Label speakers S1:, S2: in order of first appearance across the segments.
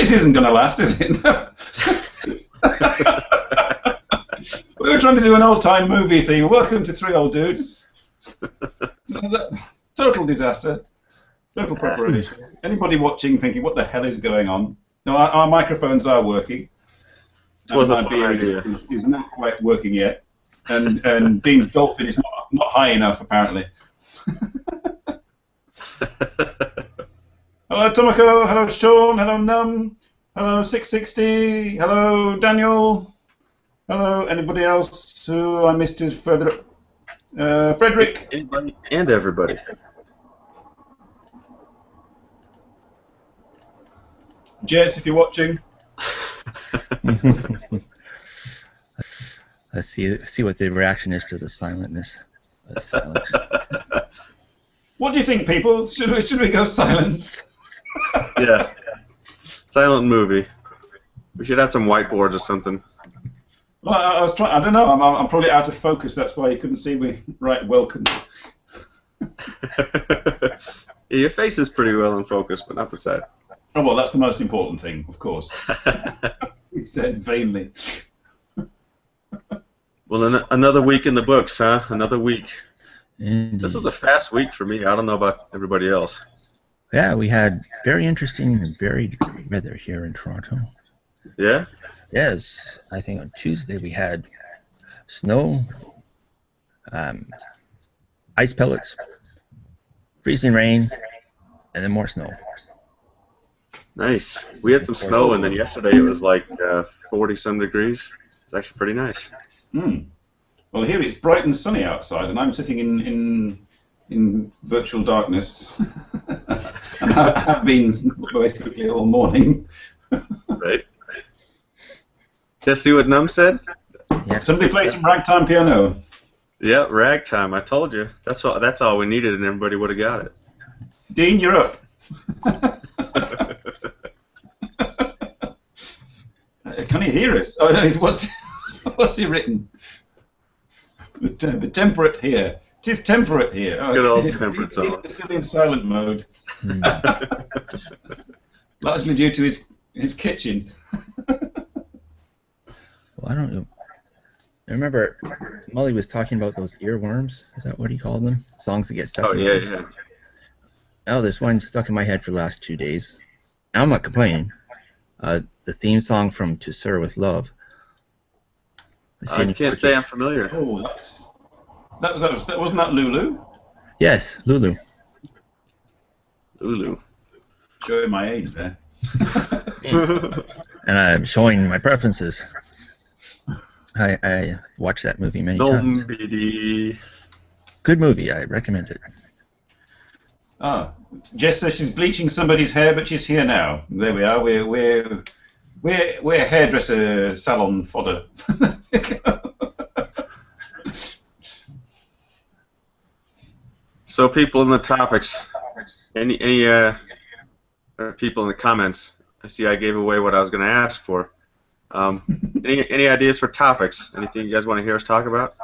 S1: This isn't going to last, is it? We were trying to do an old-time movie theme. Welcome to Three Old Dudes. Total disaster. Total preparation. Anybody watching thinking, what the hell is going on? No, our microphones are working.
S2: It was
S1: my
S2: a fun
S1: beer
S2: idea.
S1: is not quite working yet. And Dean's dolphin is not high enough, apparently. Hello, Tomoko. Hello, Sean. Hello, Num. Hello, 660. Hello, Daniel. Hello, anybody else who I missed is further up? Frederick.
S2: Anybody and everybody.
S1: Jess, if you're watching.
S3: Let's see what the reaction is to the silentness. Silence.
S1: What do you think, people? Should we go silent?
S2: Yeah. Silent movie. We should have some whiteboards or something.
S1: Well, I was trying. I don't know. I'm probably out of focus. That's why you couldn't see me. Right. Welcome.
S2: Yeah, your face is pretty well in focus, but not the side.
S1: Oh well, that's the most important thing, of course. He said vainly.
S2: Well, another week in the books, huh? Another week.
S3: Indeed.
S2: This was a fast week for me. I don't know about everybody else.
S3: Yeah, we had very interesting and varied weather here in Toronto.
S2: Yeah?
S3: Yes, I think on Tuesday we had snow, ice pellets, freezing rain, and then more snow.
S2: Nice. We had some snow, and then yesterday it was like 40-some degrees. It's actually pretty nice.
S1: Well, here it's bright and sunny outside, and I'm sitting in virtual darkness. And I have been basically all morning.
S2: Right. Just see what Num said?
S3: Yeah.
S1: Somebody play some ragtime piano.
S2: Yeah, ragtime. I told you. That's all we needed, and everybody would have got it.
S1: Dean, you're up. Can he hear us? Oh, no, what's he written? The temperate here. 'Tis temperate here. Oh,
S2: Good old temperate zone.
S1: He's still in silent mode. Largely due to his kitchen.
S3: Well, I don't know. I remember Molly was talking about those earworms. Is that what he called them? Songs that get stuck in your head.
S2: Yeah.
S3: Oh, there's one stuck in my head for the last 2 days. I'm not complaining. The theme song from To Sir With Love.
S2: I can't say I'm familiar.
S1: Oh, wasn't that Lulu?
S3: Yes, Lulu.
S2: Lulu.
S1: Showing my age there.
S3: And I'm showing my preferences. I watched that movie many times.
S2: Dombidi.
S3: Good movie. I recommend it.
S1: Jess says she's bleaching somebody's hair, but she's here now. There we are. We're hairdresser salon fodder.
S2: So people in the topics, any people in the comments. I see I gave away what I was going to ask for. Any ideas for topics? Anything you guys want to hear us talk about?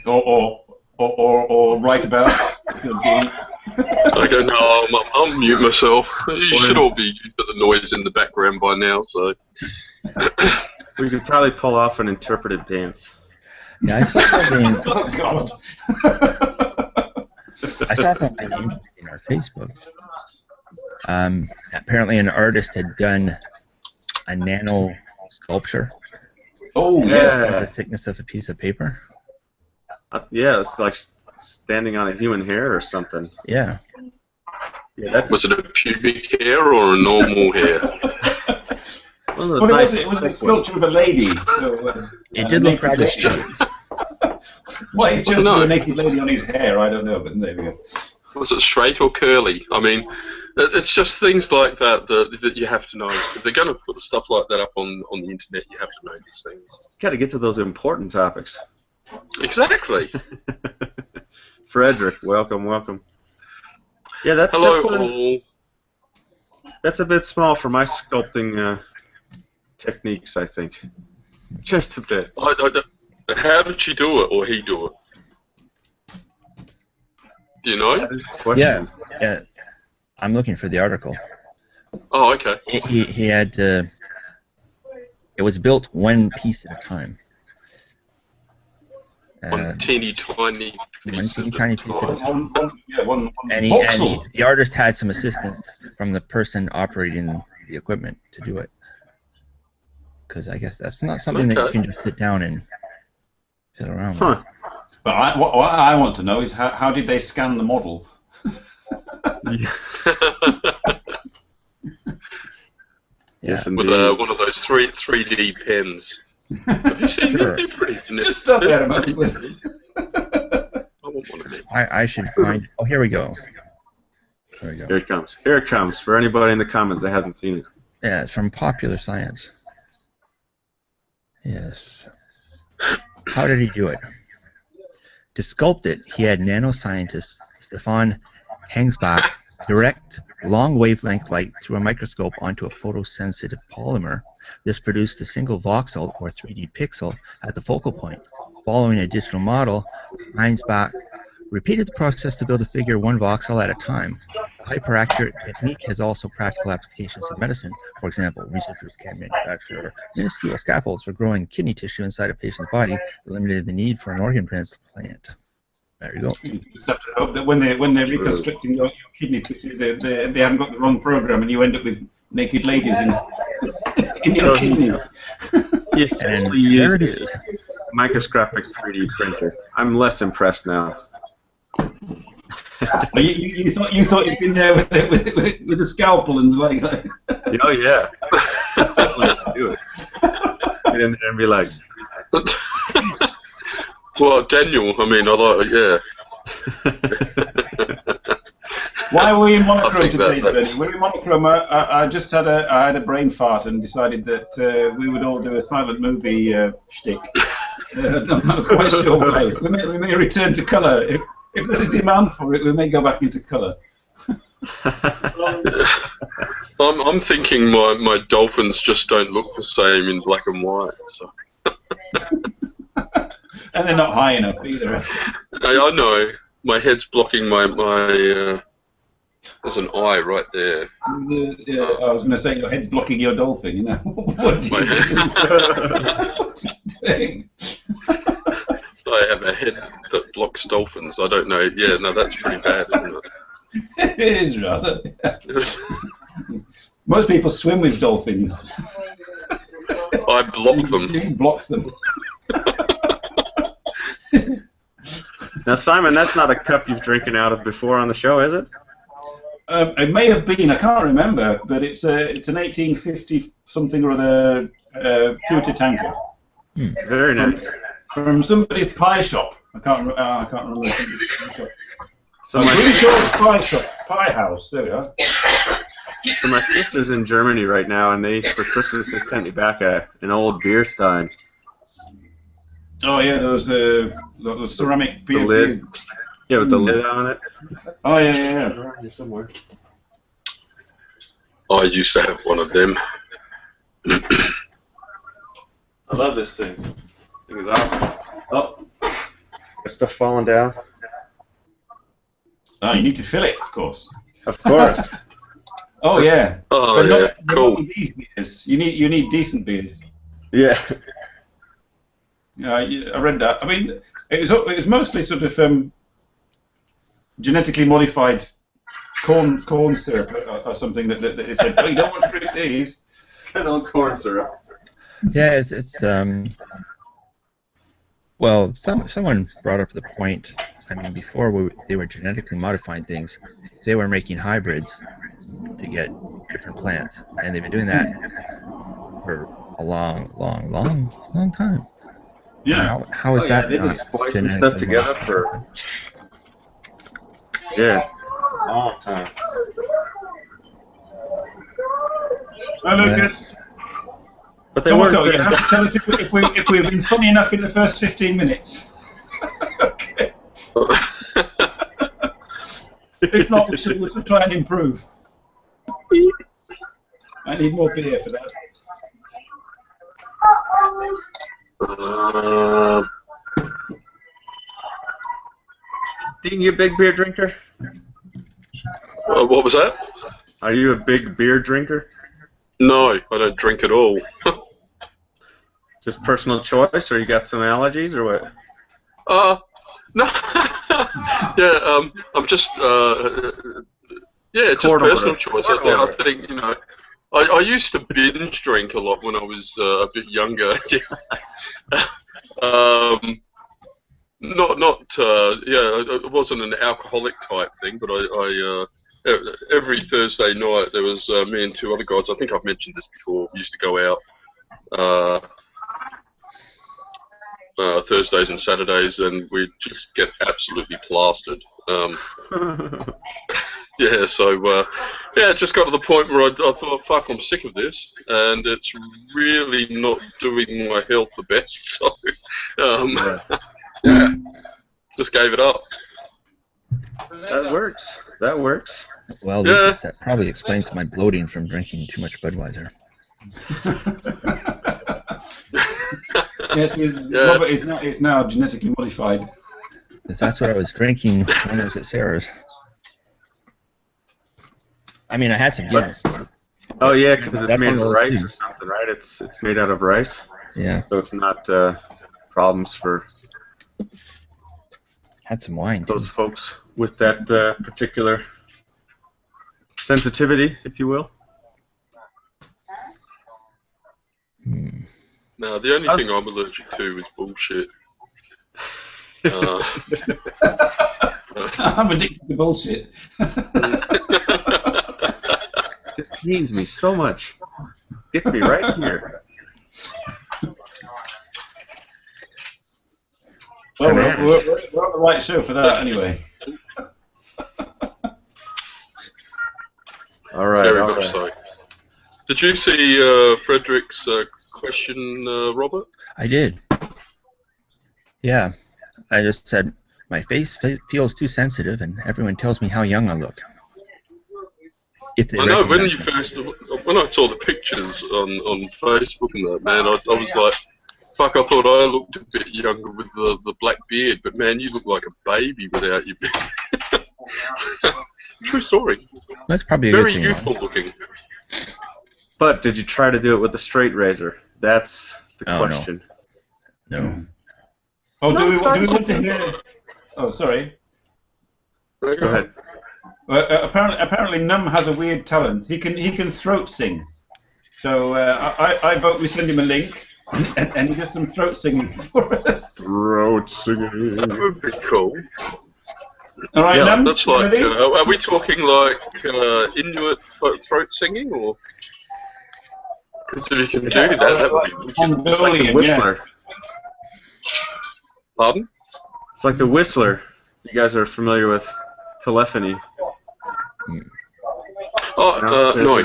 S1: Or write about.
S4: Okay, no, I'll mute myself. You should all be used to the noise in the background by now, so.
S2: We could probably pull off an interpretive dance.
S3: Yeah, I saw something.
S1: Oh God.
S3: I saw something interesting on Facebook. Apparently, an artist had done a nano sculpture.
S1: Oh
S2: Yeah.
S3: The thickness of a piece of paper.
S2: Yeah, it's like standing on a human hair or something.
S3: Yeah.
S2: Yeah, that's
S4: Was it a pubic hair or a normal hair?
S2: one of those
S1: Well,
S2: nice
S1: it was a
S2: thick
S1: sculpture of a lady. So,
S3: It did look rather straight.
S1: Why he chose a naked lady on his hair, I don't know, but there we go.
S4: Was it straight or curly? I mean, it's just things like that that you have to know. If they're going to put stuff like that up on the internet, you have to know these things.
S2: Got to get to those important topics.
S4: Exactly.
S2: Frederick, welcome. Yeah,
S4: Hello, all.
S2: That's a bit small for my sculpting techniques, I think. Just a bit.
S4: How did she do it, or he do it? Do you know?
S2: That is the question.
S3: Yeah. I'm looking for the article.
S4: Oh, okay.
S3: He had to. It was built one piece at a time.
S4: One teeny tiny
S3: One
S4: piece
S3: teeny
S4: at a
S3: tiny piece at a
S4: time.
S3: time.
S1: One
S3: And
S1: voxel.
S3: the artist had some assistance from the person operating the equipment to do it. Because I guess that's not something that you
S4: Okay.
S3: can just sit down and fiddle around with.
S2: Huh.
S1: But what I want to know is how did they scan the model?
S2: Yeah. Yes,
S4: With
S2: indeed.
S4: one of those 3D pens. Have you seen
S3: Sure.
S4: them? They're pretty neat.
S1: Just stop there a moment.
S4: I want one of them.
S3: I should find. Oh, here we go. There we go.
S2: Here it comes. Here it comes. For anybody in the comments that hasn't seen it.
S3: Yeah, it's from Popular Science. Yes. How did he do it? To sculpt it, he had nanoscientist Stefan Hangsbach direct long wavelength light through a microscope onto a photosensitive polymer. This produced a single voxel, or 3D pixel, at the focal point. Following a digital model, Hangsbach repeated the process to build a figure one voxel at a time. The hyper-accurate technique has also practical applications in medicine. For example, researchers can manufacture minuscule scaffolds for growing kidney tissue inside a patient's body, eliminating the need for an organ transplant. There you go.
S1: You just have to hope that when they're reconstructing your kidney tissue, they haven't got the wrong program, and you end up with naked ladies in your kidneys.
S2: He essentially
S3: And there it
S2: used
S3: is.
S2: a microscopic 3D printer. I'm less impressed now.
S1: You thought you'd been there with a scalpel and was like
S2: Oh yeah. That's definitely how to do it. Get in there and be like,
S4: Well, Daniel, I mean, I like, yeah.
S1: Why were we in
S4: I
S1: monochrome
S4: think
S1: today,
S4: that's-
S1: Benny? We're in monochrome. I just had a brain fart and decided that we would all do a silent movie shtick. I'm not quite sure why. We may return to colour. If there's a demand for it, we may go back into colour.
S4: I'm thinking my dolphins just don't look the same in black and white. So.
S1: And they're not high enough either.
S4: I know. My head's blocking my there's an eye right there.
S1: Yeah, I was going to say your head's blocking your dolphin. You know what do
S4: My
S1: you do? What are you doing?
S4: I have a head that blocks dolphins. I don't know. Yeah, no, that's pretty bad, isn't it?
S1: It is rather. Most people swim with dolphins.
S4: I block them.
S1: He blocks them.
S2: now Simon, that's not a cup you've drinking out of before on the show, is it?
S1: It may have been, I can't remember, but it's an 1850 something or other pewter tanker
S2: Very nice.
S1: from somebody's pie shop. I can't remember.
S2: So
S1: I'm
S2: my,
S1: pretty sure it's pie shop, pie house. There we are.
S2: so my sister's in Germany right now, and for Christmas they sent me back an old beer stein.
S1: Oh yeah, those ceramic
S2: The
S1: beer.
S2: lid. Yeah, with the lid on it.
S1: Oh yeah.
S2: Around here somewhere.
S4: I used to have one of them.
S2: I love this thing. Thing is awesome. Oh, got stuff falling down.
S1: Oh, you need to fill it, of course.
S2: Of course.
S1: Oh yeah.
S4: Oh,
S1: But
S4: yeah,
S1: not
S4: cool.
S1: with these beers. You need decent beers.
S2: Yeah.
S1: I read that. I mean, it was mostly sort of genetically modified corn syrup or something that they said. Oh, you don't want to drink these.
S2: Good old corn syrup.
S3: Yeah, it's well, someone brought up the point. I mean, before they were genetically modifying things, they were making hybrids to get different plants, and they've been doing that for a long time.
S1: Yeah.
S3: How is that
S2: They've been
S3: not
S2: splicing stuff
S3: genetically
S2: together
S3: modified?
S2: for long time.
S1: Hi, Lucas.
S2: But they
S1: Tomoko,
S2: weren't.
S1: you have to tell us if we've been funny enough in the first 15 minutes. Okay. If not, we should try and improve. I need more beer for that.
S2: Dean, you a big beer drinker?
S4: What was that?
S2: Are you a big beer drinker?
S4: No, I don't drink at all.
S2: Just personal choice, or you got some allergies, or what?
S4: No. Yeah, I'm just, yeah, just
S2: Court
S4: personal
S2: order.
S4: choice.
S2: Court
S4: I
S2: order.
S4: think, I used to binge drink a lot when I was a bit younger. It wasn't an alcoholic type thing, but every Thursday night there was me and two other guys. I think I've mentioned this before. We used to go out Thursdays and Saturdays, and we'd just get absolutely plastered. Yeah, so it just got to the point where I thought, fuck, I'm sick of this, and it's really not doing my health the best. So, yeah, just gave it up.
S2: That works. That works.
S3: Well, Lucas, that probably explains my bloating from drinking too much Budweiser.
S1: Yes, Robert is now genetically modified.
S3: That's what I was drinking when I was at Sarah's. I mean, I had some Guinness.
S2: Oh yeah, because it's
S3: That's
S2: made
S3: one
S2: of
S3: of those
S2: rice
S3: things.
S2: or something, right? It's made out of rice,
S3: Yeah,
S2: so it's not problems for
S3: had some wine too.
S2: those folks with that particular sensitivity, if you will.
S4: No, the only thing I'm allergic to is bullshit.
S1: I'm addicted to bullshit.
S2: This pains me so much. Gets me right here.
S1: Well, we're on the right show for that anyway.
S2: All right.
S4: Very
S2: all
S4: much
S2: right.
S4: so. Did you see Frederick's question, Robert?
S3: I did. Yeah, I just said my face feels too sensitive, and everyone tells me how young I look. If they
S4: I know when
S3: recognize me.
S4: when I saw the pictures on Facebook and that, man, I was like, fuck, I thought I looked a bit younger with the black beard, but man, you look like a baby without your beard. True story.
S3: That's probably a
S4: Very
S3: good thing.
S4: youthful looking.
S2: But did you try to do it with a straight razor? That's the
S3: Oh, no.
S2: question.
S3: No.
S1: Oh, do we want to hear? Oh, sorry.
S2: Go ahead.
S1: Apparently, Num has a weird talent. He can throat sing. So I vote we send him a link, and he does some throat singing for us.
S2: Throat singing.
S4: That would be cool.
S1: All right,
S2: Yeah,
S1: Num.
S4: That's
S1: you
S4: like,
S1: ready?
S4: are we talking like Inuit throat singing, or? Because if you can do that, that would be
S2: It's like the
S1: Mongolian,
S2: Whistler.
S4: Pardon?
S2: It's like the Whistler. You guys are familiar with telephony.
S4: Oh, no.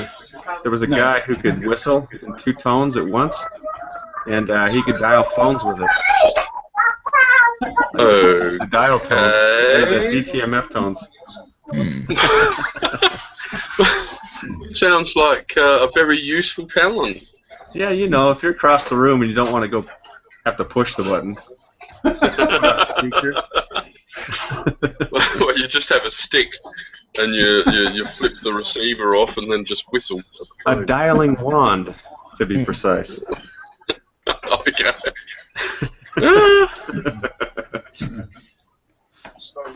S2: There was a
S1: No.
S2: guy who could whistle in 2 tones at once, and he could dial phones with it.
S4: Oh.
S2: The dial tones, the DTMF tones.
S4: Sounds like a very useful talent.
S2: Yeah, you know, if you're across the room and you don't want to go have to push the button.
S4: Well, you just have a stick and you flip the receiver off and then just whistle.
S2: A dialing wand, to be precise.
S4: Okay.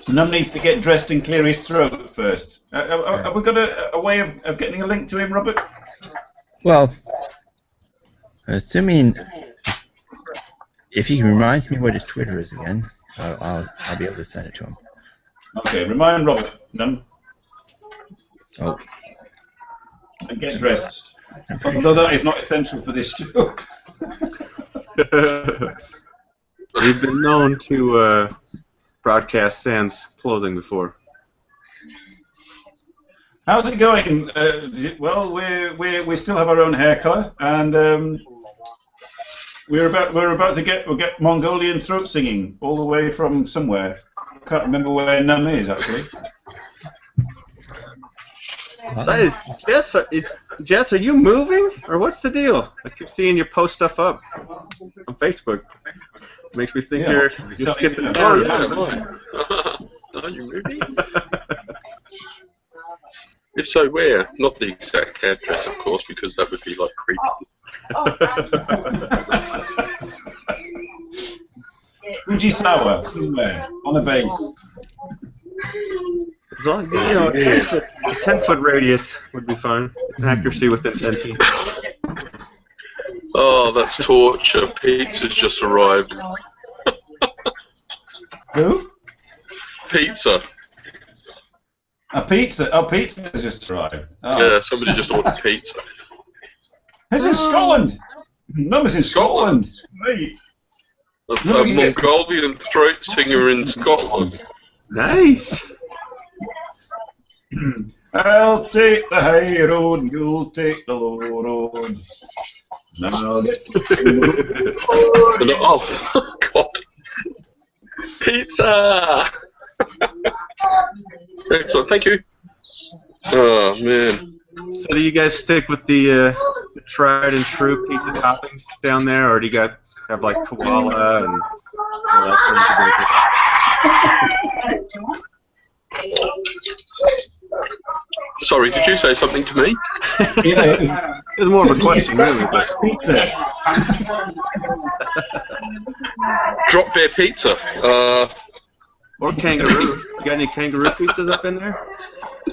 S1: Num needs to get dressed and clear his throat first. Have we got a way of getting a link to him, Robert?
S3: Well, assuming if he reminds me what his Twitter is again, I'll be able to send it to him.
S1: Okay, remind Robert, Num,
S3: Oh,
S1: and get dressed. Although that is not essential for this show.
S2: We've been known to broadcast sans clothing before.
S1: How's it going? Well, we still have our own hair colour, and we're about to get Mongolian throat singing all the way from somewhere. Can't remember where Num is actually.
S2: So Jess, are you moving, or what's the deal? I keep seeing you post stuff up on Facebook. Makes me think
S1: Yeah.
S2: you're skipping
S1: Yeah.
S2: town.
S4: Yeah, right. Are you moving? If If so, where? Not the exact address, of course, because that would be like creepy.
S1: Fujisawa, somewhere, on a base.
S2: As long as, you know, a 10-foot radius would be fine. Accuracy within 10 feet.
S4: Oh, that's torture. Pizza's just arrived.
S1: Who?
S4: Pizza.
S1: A pizza. Oh, pizza has just arrived. Oh.
S4: Yeah, somebody just ordered pizza.
S1: It's in Scotland. No, it's in Scotland. Right.
S4: A Mongolian throat singer in Scotland.
S2: Nice.
S1: I'll take the high road, and you'll take the low road. Now I'll get
S4: Oh, God. Pizza! Excellent, thank you. Oh, man.
S2: So do you guys stick with the tried and true pizza toppings down there, or do you guys have like koala and all that kind of
S4: Sorry, did you say something to me?
S1: Yeah,
S2: it was more of a question, really. But
S1: pizza.
S4: Drop bear pizza.
S2: or kangaroo. You got any kangaroo pizzas up in there?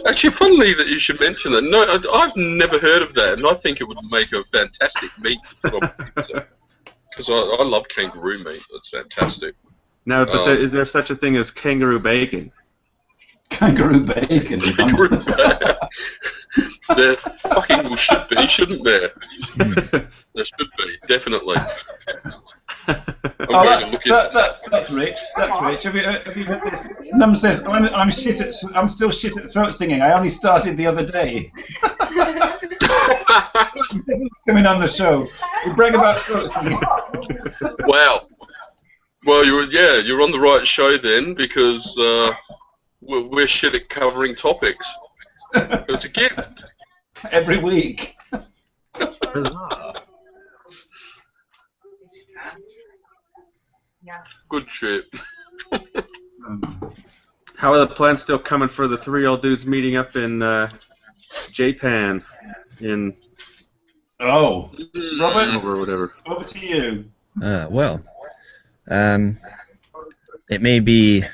S4: Actually, funnily that you should mention that. No, I've never heard of that, and I think it would make a fantastic meat from pizza. Because I love kangaroo meat. That's fantastic.
S2: No, but is there such a thing as kangaroo bacon?
S1: Kangaroo bacon.
S4: There fucking should be, shouldn't there? There should be, definitely.
S1: Oh, that's rich. That's rich. Have you heard this? Num says I'm still shit at throat singing. I only started the other day. Coming on the show, we brag about throat singing.
S4: Wow. Well, you're on the right show then, because we're shit at covering topics. It's a gift.
S1: Every week.
S4: Good trip.
S2: How are the plans still coming for the 3 old dudes meeting up in Japan in
S1: Robert,
S2: or whatever?
S1: over to you.
S3: Well, it may be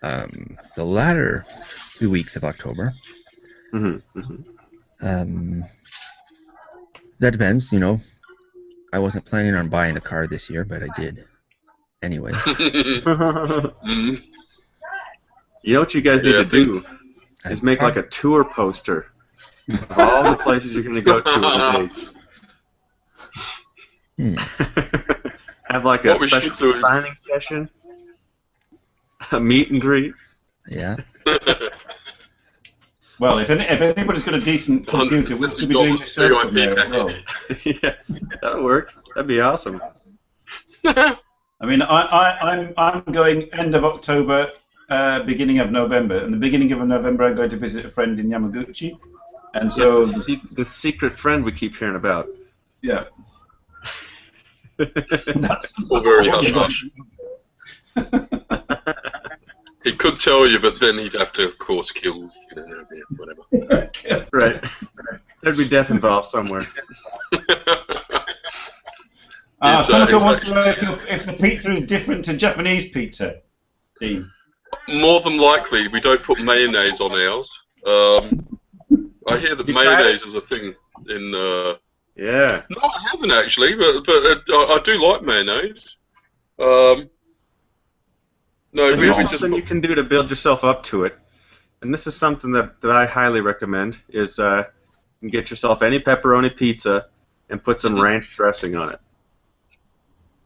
S3: the latter 2 weeks of October. That depends, you know. I wasn't planning on buying a car this year, but I did. Anyway.
S2: You know what you guys need to do is make like a tour poster of all the places you're going to go to with the dates. Have like a special signing session, a meet and greet.
S3: Yeah.
S1: Well, if anybody's got a decent computer, we should be doing the show from there as well.
S2: Yeah, that'll work. That'd be awesome.
S1: I mean, I'm going end of October, beginning of November. And the beginning of November, I'm going to visit a friend in Yamaguchi. And so
S2: yes, the secret friend we keep hearing about.
S1: Yeah. That's
S4: very hush hush. He could tell you, but then he'd have to, of course, kill whatever.
S2: Right. There'd be death involved somewhere.
S1: Tomoko wants to know if the pizza is different to Japanese pizza.
S4: More than likely, we don't put mayonnaise on ours. I hear that mayonnaise is a thing in.
S2: Yeah.
S4: No, I haven't actually, but I do like mayonnaise. No, we just
S2: something you can do to build yourself up to it, and this is something that I highly recommend, is you can get yourself any pepperoni pizza and put some ranch dressing on it.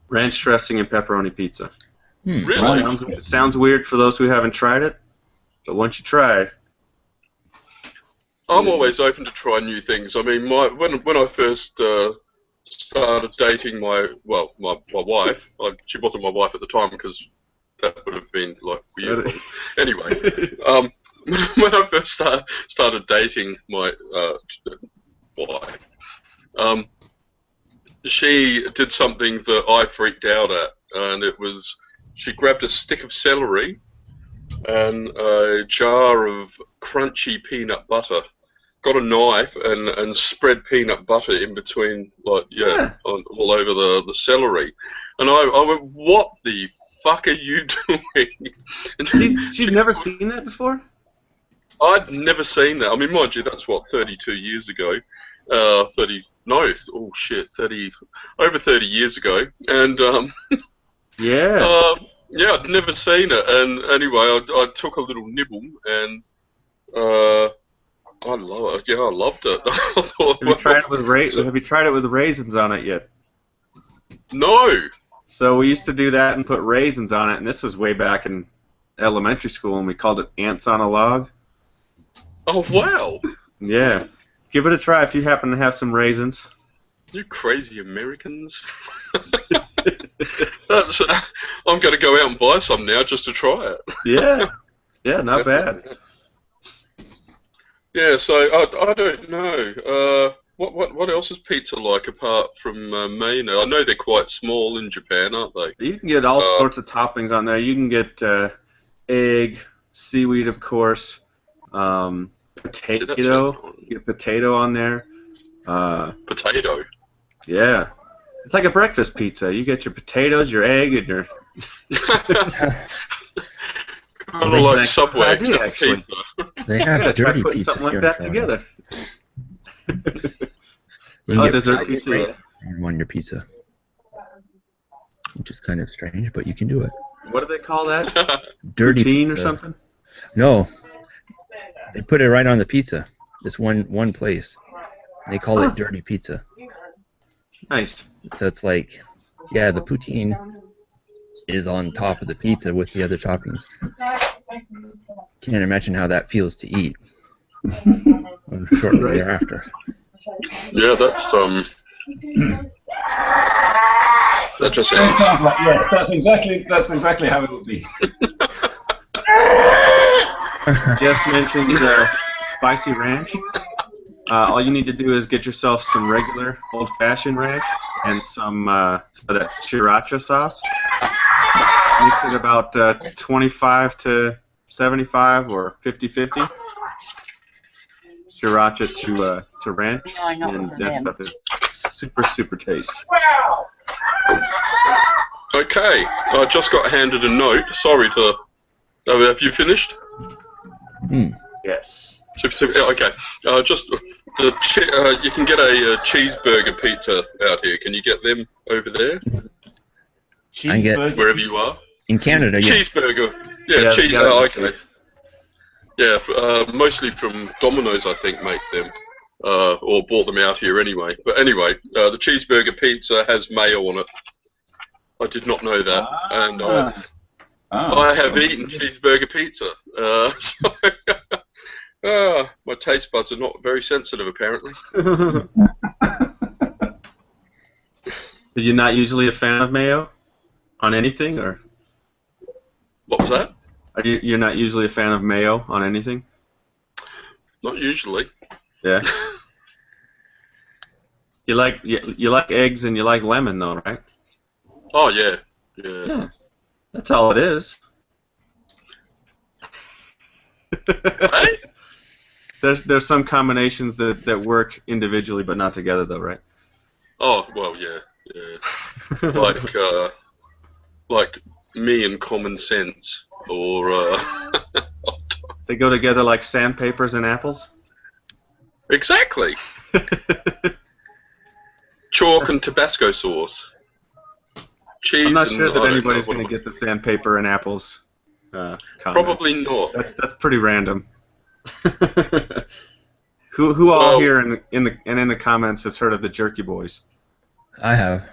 S2: Ranch dressing and pepperoni pizza.
S4: Really?
S2: It sounds weird for those who haven't tried it, but once you try it,
S4: I'm always open to try new things. I mean, when I first started dating my wife, she wasn't my wife at the time because that would have been like weird. Anyway, when I first started dating my wife, she did something that I freaked out at, and it was she grabbed a stick of celery and a jar of crunchy peanut butter got a knife and spread peanut butter in between, like all over the celery, and I went, "What the fuck are you doing?" And
S2: She's never seen that before?
S4: I'd never seen that. I mean, mind you, that's what, 32 years ago. 30, no, oh shit, 30, over 30 years ago. And,
S2: yeah,
S4: I'd never seen it. And anyway, I took a little nibble and, I love it. Yeah, I loved it. I thought,
S2: have you tried it with raisins on it yet?
S4: No.
S2: So we used to do that and put raisins on it, and this was way back in elementary school, and we called it ants on a log.
S4: Oh, wow.
S2: Yeah. Give it a try if you happen to have some raisins.
S4: You crazy Americans. I'm going to go out and buy some now just to try it.
S2: Yeah. Yeah, not bad.
S4: Yeah, so I don't know. What else is pizza like apart from Maine? I know they're quite small in Japan, aren't they?
S2: You can get all sorts of toppings on there. You can get egg, seaweed, of course, potato. You get potato on there.
S4: Potato?
S2: Yeah. It's like a breakfast pizza. You get your potatoes, your egg, and your...
S4: Kind of like Subway,
S2: idea, actually.
S4: pizza.
S3: They have dirty
S2: putting
S3: pizza
S2: something like
S3: here
S2: that
S3: in
S2: together.
S3: You can get
S2: dessert
S3: fries
S2: pizza.
S3: on your pizza, which is kind of strange, but you can do it.
S2: What do they call that?
S3: Dirty
S2: Poutine
S3: pizza.
S2: or something?
S3: No, they put it right on the pizza. This one place. They call it dirty pizza.
S2: Nice.
S3: So it's like, yeah, the poutine is on top of the pizza with the other toppings. Can't imagine how that feels to eat shortly thereafter.
S4: Yeah, that's that just
S1: It
S4: sounds.
S1: sounds like, yes, that's exactly how it would be.
S2: Jess mentions spicy ranch. All you need to do is get yourself some regular old-fashioned ranch and some so that's sriracha sauce. Mix it about 25 to 75 or 50-50. Sriracha to ranch, and that stuff is super tasty.
S4: Okay, I just got handed a note. Sorry to. Have you finished?
S2: Yes.
S4: Okay. Just you can get a cheeseburger pizza out here. Can you get them over there?
S1: Cheeseburger.
S4: Wherever you are.
S3: In Canada, yes.
S4: Cheeseburger. Yeah, cheese.
S2: you got it in the
S4: Okay.
S2: States.
S4: Yeah, mostly from Domino's, I think, make them, or bought them out here anyway. But anyway, the cheeseburger pizza has mayo on it. I did not know that, and I have eaten cheeseburger pizza. So, my taste buds are not very sensitive, apparently.
S2: Are you not usually a fan of mayo on anything, or
S4: What was that?
S2: you're not usually a fan of mayo on anything?
S4: Not usually.
S2: Yeah. You like eggs and you like lemon though, right?
S4: Oh yeah.
S2: Yeah. That's all it is.
S4: Right?
S2: There's some combinations that work individually but not together though, right?
S4: Oh well, yeah. Like me and common sense, or
S2: They go together like sandpapers and apples.
S4: exactly. Chalk and Tabasco sauce. Cheese.
S2: I'm not
S4: and
S2: sure that
S4: I don't
S2: anybody's
S4: know
S2: going to get the sandpaper and apples comment.
S4: Probably not.
S2: That's pretty random. Who all here in the comments has heard of the Jerky Boys?
S3: I have.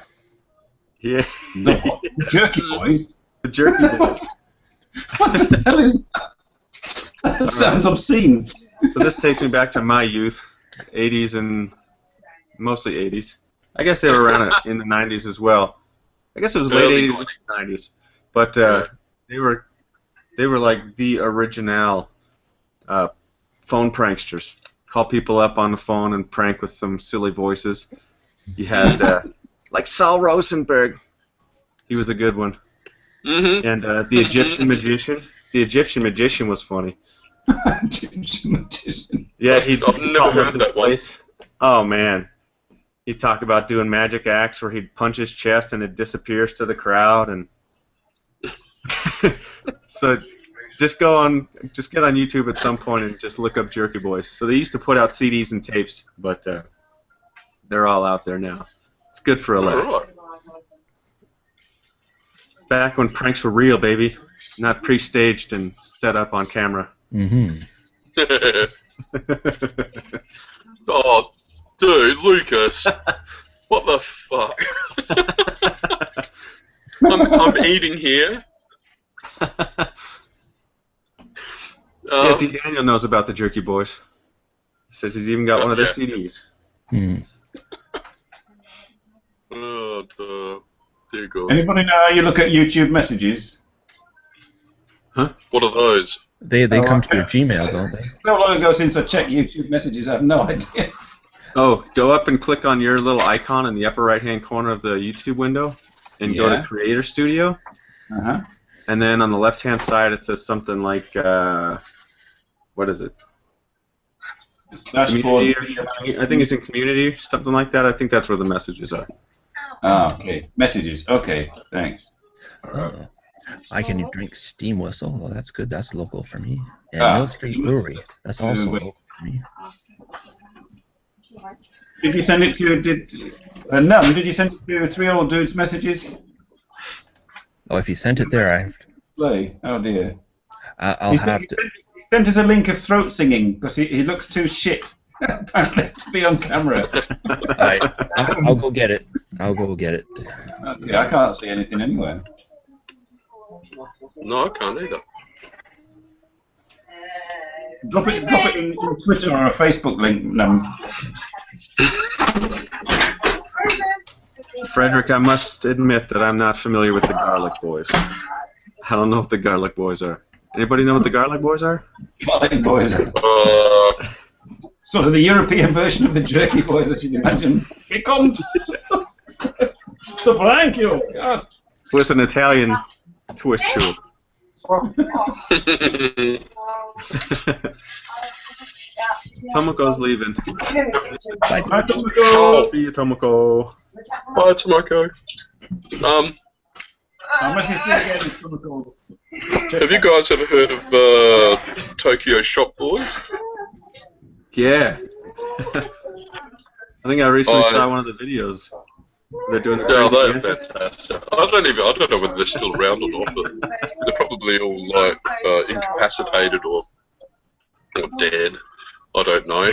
S2: Yeah.
S1: The Jerky Boys.
S2: The Jerky Boys.
S1: What the hell is that? That sounds obscene.
S2: So this takes me back to my youth, 80s and mostly 80s. I guess they were around in the 90s as well. I guess it was late
S4: Early
S2: 80s, 90s. But they were like the original phone pranksters. Call people up on the phone and prank with some silly voices. You had like Saul Rosenberg. He was a good one.
S4: Mm-hmm.
S2: And the Egyptian magician. The Egyptian magician was funny.
S1: Egyptian magician.
S2: Yeah,
S4: I've never heard that one.
S2: Oh man, he'd talk about doing magic acts where he'd punch his chest and it disappears to the crowd, and so just get on YouTube at some point and just look up Jerky Boys. So they used to put out CDs and tapes, but they're all out there now. It's good for a laugh.
S4: Right.
S2: Back when pranks were real, baby, not pre-staged and set up on camera.
S3: Mm-hmm.
S4: Oh, dude, Lucas. What the fuck? I'm eating here.
S2: Yeah, see, Daniel knows about the Jerky Boys. Says he's even got one of their CDs.
S3: Hmm.
S4: Oh, dear God.
S1: Anybody know how you look at YouTube messages?
S2: Huh?
S4: What are those?
S3: They come to your Gmail, don't they?
S1: So long ago since I checked YouTube messages, I have no idea.
S2: Oh, go up and click on your little icon in the upper right-hand corner of the YouTube window, and go to Creator Studio.
S1: Uh-huh.
S2: And then on the left-hand side, it says something like, what is it?
S1: Dashboard.
S2: I think it's in Community, something like that. I think that's where the messages are.
S1: Ah, okay. Messages. Okay, thanks.
S3: I can drink Steam Whistle. Well, that's good. That's local for me. And
S1: Ah.
S3: Mill Street Brewery. That's also local for me.
S1: Did you send it to Num? Did you send it to Three Old Dudes messages?
S3: Oh, if you sent it there, I have to,
S1: Play. Oh dear.
S3: I'll have to.
S1: He sent us a link of throat singing because he looks too shit apparently to be on camera.
S3: I'll go get it. I'll go get it.
S1: Okay, I can't see anything anywhere.
S4: No, I can't either.
S1: Drop it in Twitter or a Facebook link, Num.
S2: Frederick, I must admit that I'm not familiar with the Garlic Boys. I don't know what the Garlic Boys are. Anybody know what the Garlic Boys are?
S1: Garlic Boys. Sort of the European version of the Jerky Boys, as you'd imagine. Here comes the Blanco. Yes.
S2: With an Italian twist to it. Tomoko's leaving.
S3: Bye,
S1: Bye, Tomoko.
S2: See you, Tomoko.
S4: Bye, Tomoko.
S1: Our message to you again is Tomoko.
S4: Have you guys ever heard of Tokyo Shop Boys?
S2: Yeah. I think I recently saw one of the videos. They're doing the
S4: Yeah,
S2: crazy
S4: they're
S2: dances.
S4: fantastic. I don't know whether they're still around or not, but they're probably all like incapacitated or dead. I don't know.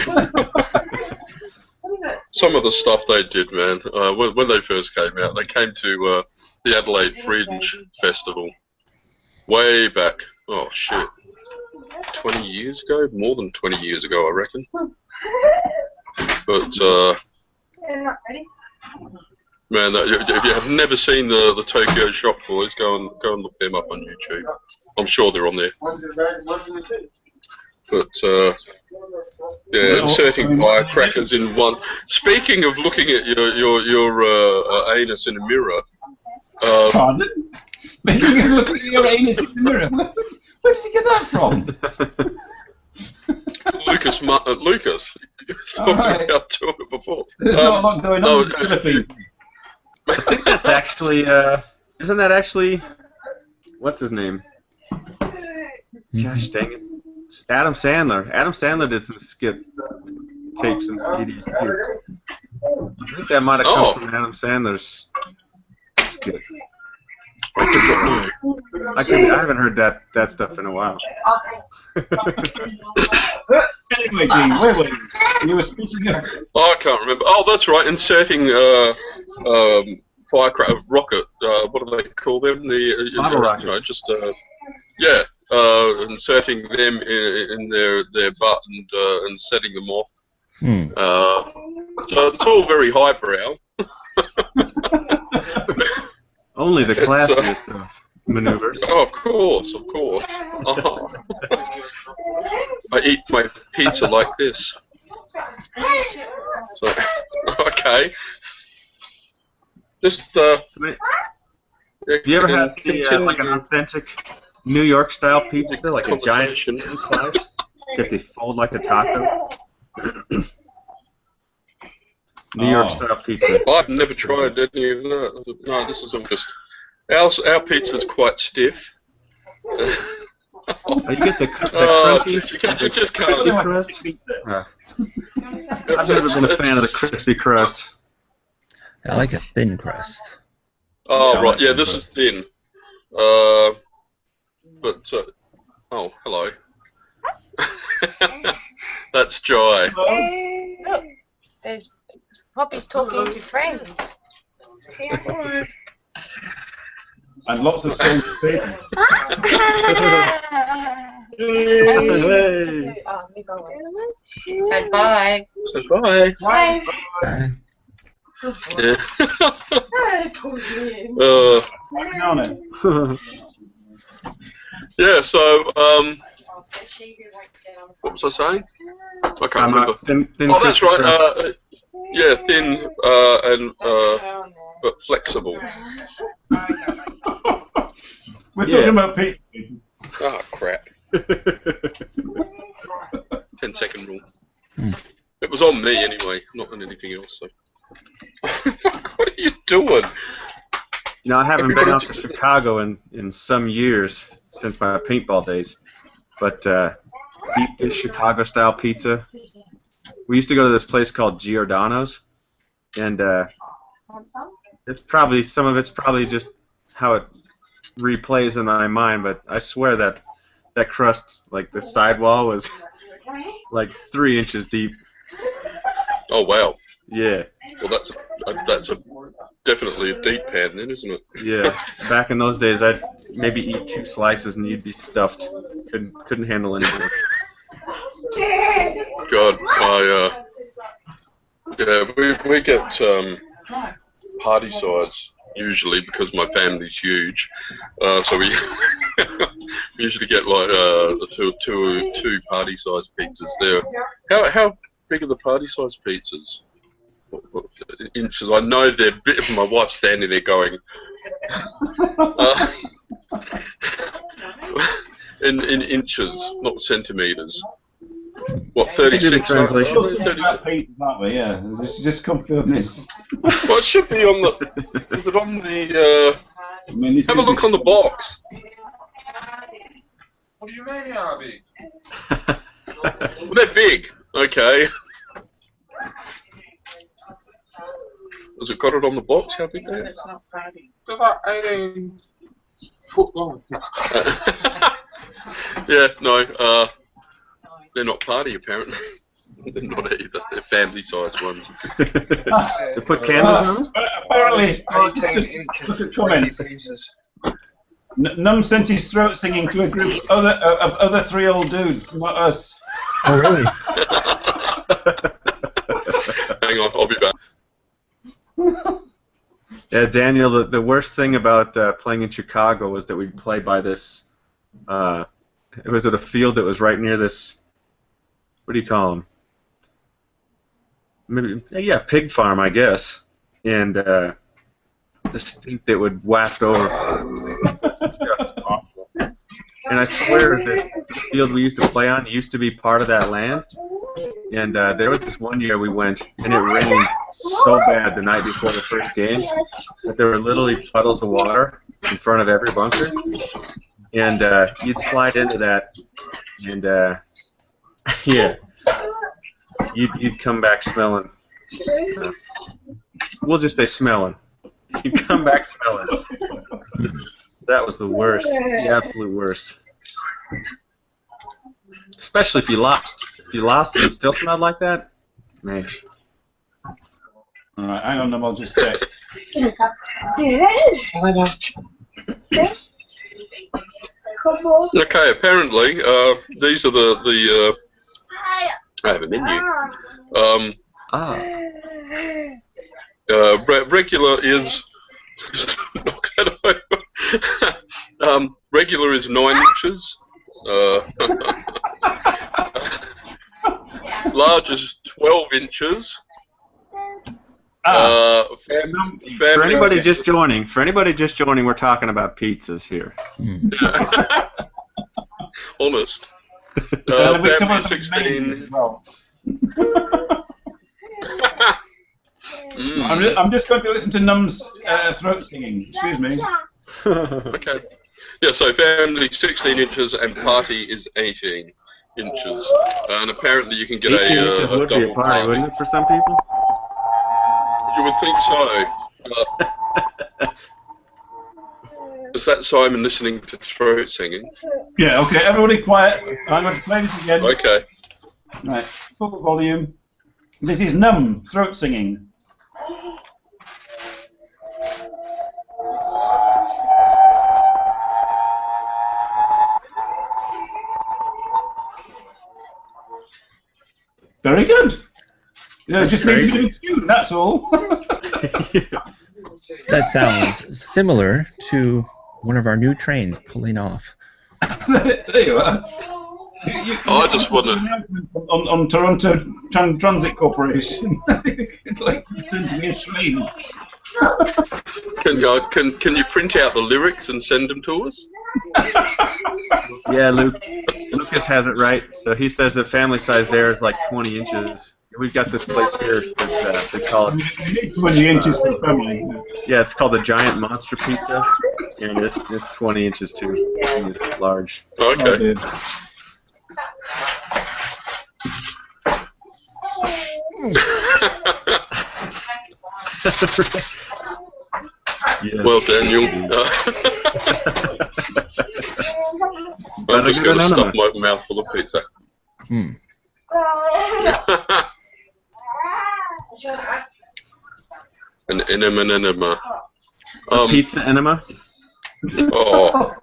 S4: Some of the stuff they did, man. When they first came out, they came to the Adelaide Fringe Festival way back. Oh shit, 20 years ago, more than 20 years ago, I reckon. But man, if you have never seen the Tokyo Shop Boys, go and look them up on YouTube. I'm sure they're on there. But yeah, inserting firecrackers in one. Speaking of looking at your anus in a mirror.
S1: Pardon? Speaking of looking at your anus in the mirror, where did you get that from?
S2: Lucas,
S4: you were talking about doing it before.
S1: There's not a lot going on in the Philippines.
S2: I think that's actually, isn't that actually, what's his name? Gosh dang it. It's Adam Sandler. Adam Sandler did some skit tapes and CDs too. I think that might have come from Adam Sandler's skit. I haven't heard that stuff in a while.
S1: Anyway, Gene, where were you? You were speaking of...
S4: Oh, I can't remember. Oh, that's right. Inserting firecracker rocket. What do they call them? The
S2: bottle rockets.
S4: You know, just yeah. Inserting them in their butt and setting them off. So it's all very highbrow.
S2: Only the classiest of maneuvers.
S4: Oh, of course. I eat my pizza like this. So, okay. Just
S2: Have you ever had like an authentic New York style pizza, like a giant slice? If they fold like a taco. New York style pizza.
S4: I've never tried any of that. No, this is all just... Our pizza's quite stiff.
S2: Oh, you get the crunchies?
S4: You just can't...
S2: Crispy crust? I've never been a fan of the crispy crust.
S3: I like a thin crust.
S4: Oh, right, yeah, this is thin. Oh, hello. That's Jai.
S5: Look, there's Poppy's talking to friends.
S1: And lots of stones to feed.
S5: Say bye.
S4: Say bye.
S5: Bye.
S4: Yeah.
S1: Hang on it.
S4: Yeah, so, what was I saying? I can't remember.
S2: Thin
S4: Oh, that's
S2: crispy
S4: right.
S2: crust.
S4: Yeah, thin but flexible.
S1: We're talking about pizza.
S4: Oh, crap. 10-second rule. It was on me anyway, not on anything else. So. What are you doing?
S2: You know, I haven't been out to Chicago in some years since my paintball days, but deep dish Chicago style pizza. We used to go to this place called Giordano's, and it's probably some of it's probably just how it replays in my mind. But I swear that crust, like the sidewall, was like 3 inches deep.
S4: Oh wow.
S2: Yeah.
S4: Well, that's definitely a deep pan then, isn't it?
S2: Yeah. Back in those days, I'd maybe eat 2 slices and you'd be stuffed. Couldn't handle anything.
S4: God, we get party size usually because my family's huge, so we we usually get like two party size pizzas there. How big are the party size pizzas? What inches? I know they're big. My wife's standing there going. In inches, not centimeters. What, 36?
S2: Translation.
S1: Aren't we? Yeah. Just confirm this.
S4: Well, it should be on the. Is it on the?
S1: I mean, this
S4: Have a look on the box.
S6: What do you mean, how big?
S4: Well, they're big. Okay. Has it got it on the box? How big they are?
S6: They're like 18 foot long.
S4: Yeah, no, they're not party apparently. They're not either. They're family-sized ones.
S2: They put candles on them?
S1: Apparently,
S6: 18
S1: just
S6: inches.
S1: look at comments.
S6: Pieces.
S1: Num sent his throat singing to a group of other 3 old dudes, not us.
S3: Oh, really?
S4: Hang on, I'll be back.
S2: Yeah, Daniel, the worst thing about playing in Chicago was that we'd play by this, it was at a field that was right near this, what do you call them? Maybe, yeah, pig farm, I guess. And the stink that would waft over was just awful. And I swear that the field we used to play on used to be part of that land. And there was this one year we went, and it rained so bad the night before the first game that there were literally puddles of water in front of every bunker. And you'd slide into that, and yeah, you'd come back smelling. We'll just say smelling. You'd come back smelling. That was the worst, the absolute worst. Especially if you lost. If you lost and it still smelled like that, man.
S1: Alright, hang on, I'll just check.
S4: Okay, apparently these are the I have a menu. Regular is knock that over. Regular is 9 inches. Large is 12 inches.
S2: For anybody just joining, we're talking about pizzas here.
S4: Honest.
S1: we come
S4: family
S1: on to
S4: 16.
S1: names as well.
S4: Mm.
S1: I'm just going to listen to Num's throat singing. Excuse me.
S4: Okay. Yeah, so family 16 inches and party is 18 inches. And apparently you can get
S2: 18 inches
S4: a
S2: would be a
S4: double
S2: party, wouldn't it, for some people?
S4: You would think so. Is that Simon listening to throat singing?
S1: Yeah, okay, everybody quiet. I'm going to play this again.
S4: Okay.
S1: Right, full volume. This is Num, throat singing. Very good. Yeah, just needs a bit of tune, that's all.
S3: That sounds similar to one of our new trains pulling off.
S1: There you are.
S4: I just want to...
S1: On Toronto Transit Corporation. Like, pretend to be a train.
S4: Can you print out the lyrics and send them to us?
S2: Yeah, Lucas has it right. So he says the family size there is like 20 inches. We've got this place here that they call it.
S1: 20 inches for family.
S2: Yeah, it's called the Giant Monster Pizza, and it's 20 inches too. And it's large.
S4: Okay.
S2: Yes.
S4: Well, Daniel. I'm just going to stuff my mouth full of pizza. An enema.
S2: Pizza enema?
S4: Oh.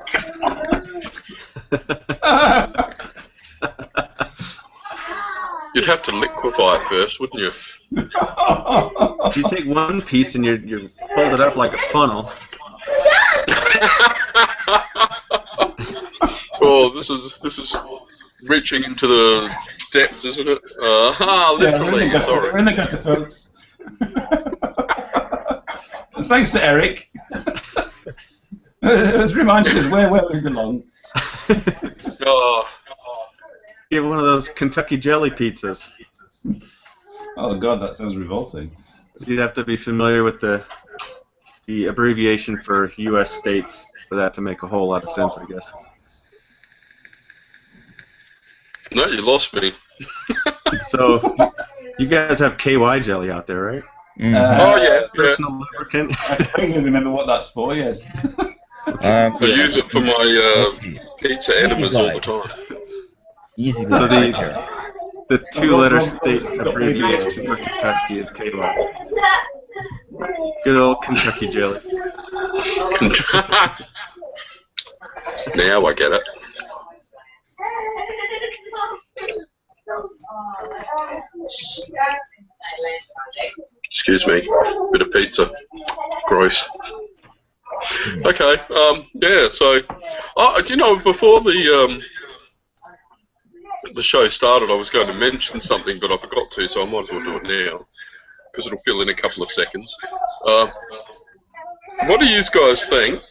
S4: You'd have to liquefy it first, wouldn't you?
S2: You take one piece and you fold it up like a funnel.
S4: Oh, this is reaching into the depths, isn't it? Literally.
S1: Yeah,
S4: Sorry.
S1: we're in the gutter, folks. Thanks to Eric. It was reminded us where we belong.
S4: Oh.
S2: Get one of those Kentucky jelly pizzas.
S1: Oh God, that sounds revolting.
S2: You'd have to be familiar with the abbreviation for U.S. states for that to make a whole lot of sense, I guess.
S4: No, you lost me.
S2: So, you guys have KY jelly out there, right?
S4: Oh yeah.
S2: Personal lubricant.
S1: I vaguely remember what that's for. Yes.
S4: I use it for my pizza enemas all the time.
S3: Easy.
S2: So the two-letter state abbreviation for Kentucky is KY. Good old Kentucky jelly.
S4: Now I get it. Excuse me, bit of pizza. Gross. Okay, yeah, so, you know, before the show started, I was going to mention something, but I forgot to, so I might as well do it now, because it'll fill in a couple of seconds. What do you guys think,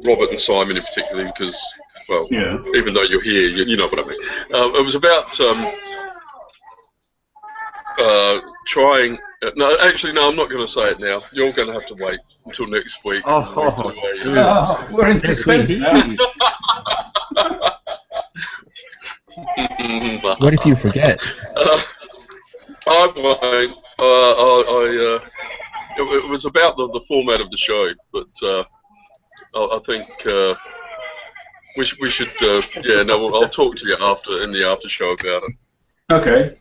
S4: Robert and Simon in particular, because, well,
S1: Yeah.
S4: even though you're here, you know what I mean. It was about trying... no, actually, no, I'm not going to say it now. You're going to have to wait until next week.
S1: Oh, we're in suspense now.
S3: What if you forget?
S4: I won't. It was about the format of the show, but I think we should. Yeah, no, I'll talk to you in the after show about it.
S1: Okay.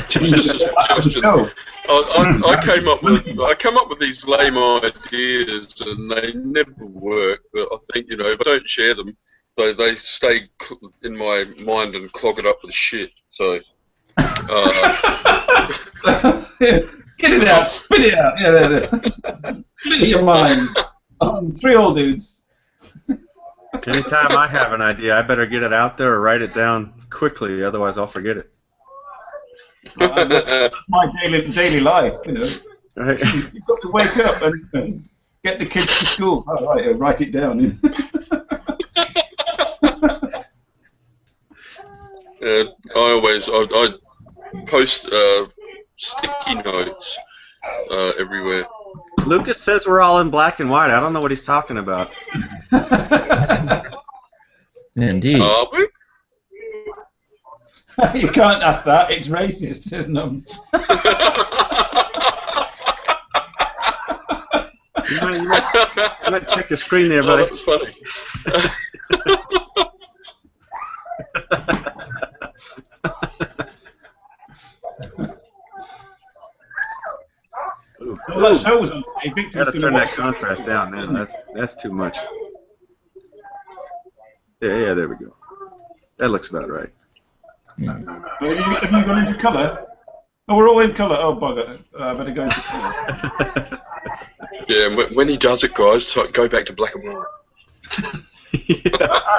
S4: Just a suggestion. I came up with these lame ideas, and they never work. But I think, you know, if I don't share them, they stay in my mind and clog it up with shit. So.
S1: Get it out, spit it out. Yeah. Spit it in your mind. Three old dudes.
S2: Anytime I have an idea, I better get it out there or write it down quickly, otherwise I'll forget it.
S1: That's my daily life, you know.
S2: Right.
S1: You've got to wake up and get the kids to school. Oh, right, write it down.
S4: I post sticky notes everywhere.
S2: Lucas says we're all in black and white. I don't know what he's talking about.
S3: Indeed.
S4: Are we?
S1: You can't ask that. It's racist, isn't it?
S2: You might check your screen there,
S4: Oh,
S2: buddy.
S4: that was funny.
S1: Well, that show was on. Hey, Victor's
S2: Gotta
S1: gonna
S2: turn
S1: watch
S2: that contrast down, man. That's too much. Yeah, there we go. That looks about right.
S1: Have you gone into colour? Oh, we're all in colour. Oh, bugger. I better go into colour.
S4: Yeah, when he does it, guys, go back to black and white.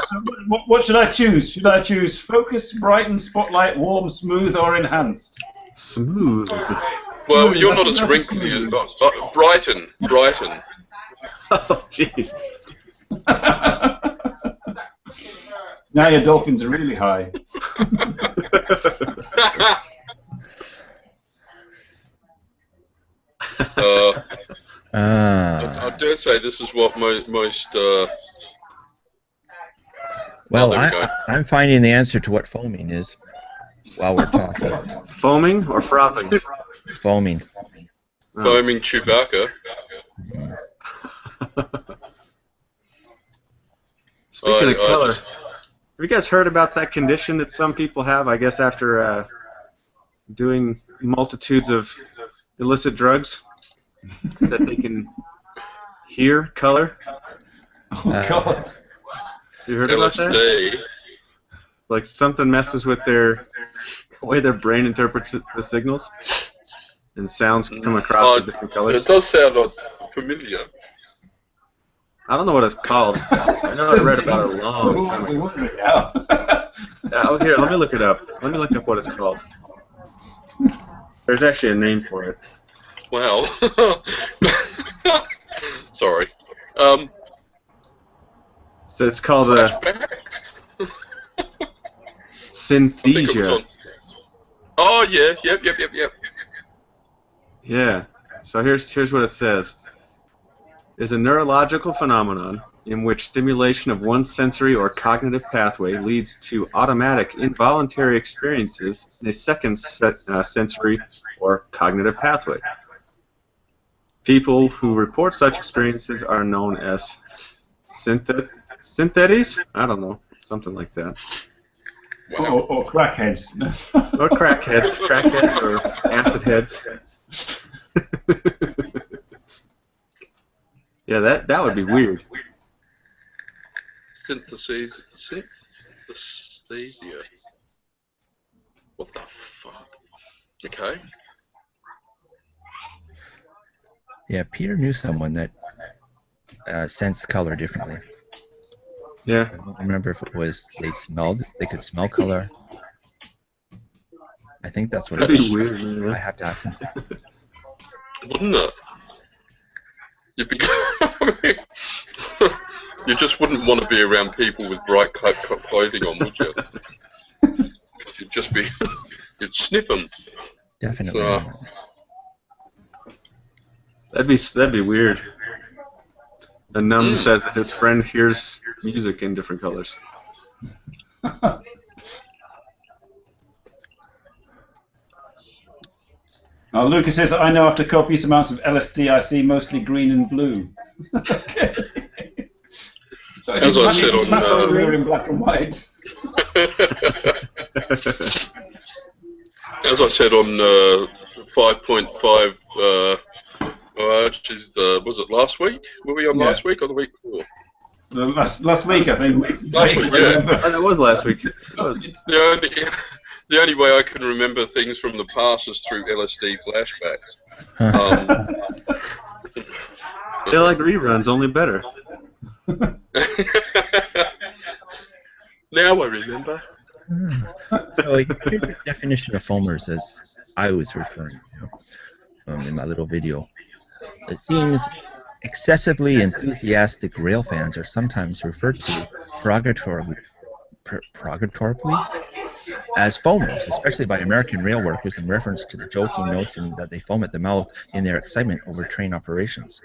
S1: So what should I choose? Should I choose focus, brighten, spotlight, warm, smooth, or enhanced?
S2: Smooth.
S4: Well, you're not as wrinkly as Brighton.
S2: Oh, jeez.
S1: Now your dolphins are really high.
S4: I dare say this is what most.
S3: Well,
S4: there we go.
S3: I'm finding the answer to what foaming is while we're talking.
S2: Foaming or frothing?
S3: Foaming.
S4: Foaming Chewbacca.
S2: Speaking of color, have you guys heard about that condition that some people have, I guess, after doing multitudes of illicit drugs? That they can hear color?
S1: Oh, God.
S2: You heard about that?
S4: LSD.
S2: Like something messes with the way their brain interprets the signals, and sounds come across as different colors.
S4: It does sound familiar.
S2: I don't know what it's called. I know I read about it a long time
S1: We
S2: ago.
S1: wonder it now.
S2: Oh, here, let me look it up. Let me look up what it's called. There's actually a name for it.
S4: Wow. Sorry.
S2: So it's called synesthesia.
S4: Oh yeah, yep.
S2: Yeah. So here's what it says. Is a neurological phenomenon in which stimulation of one sensory or cognitive pathway leads to automatic involuntary experiences in a second sensory or cognitive pathway. People who report such experiences are known as synthetes? I don't know, something like that.
S4: Wow.
S1: Or crackheads.
S2: Or crackheads or acid heads. Yeah, that would be weird.
S4: Synthesia. What the fuck? Okay.
S3: Yeah, Peter knew someone that sensed color differently.
S2: Yeah.
S3: I don't remember if it was they could smell color. I think that's what it
S2: That'd be
S3: was.
S2: weird, man.
S3: I have to ask him.
S4: Wouldn't it? You just wouldn't want to be around people with bright clothing on, would you? You'd just be, you'd sniff them.
S3: Definitely.
S4: So,
S2: That'd be weird. A numb says that his friend hears music in different colors.
S1: Lucas says, I know after copious amounts of LSD I see mostly green and blue. Okay. So
S4: As I said on,
S1: we're in black and white.
S4: as I said on 5.5, which is was it last week? Were we on last week or the week before?
S1: Last week, I think.
S4: Last week, yeah.
S2: Oh, that was last week.
S4: The only way I can remember things from the past is through LSD flashbacks.
S2: They're like reruns, only better.
S4: Now I remember.
S3: So here's the definition of foamers as I was referring to in my little video. It seems excessively enthusiastic rail fans are sometimes referred to derogatorily as foamers, especially by American rail workers in reference to the joking notion that they foam at the mouth in their excitement over train operations.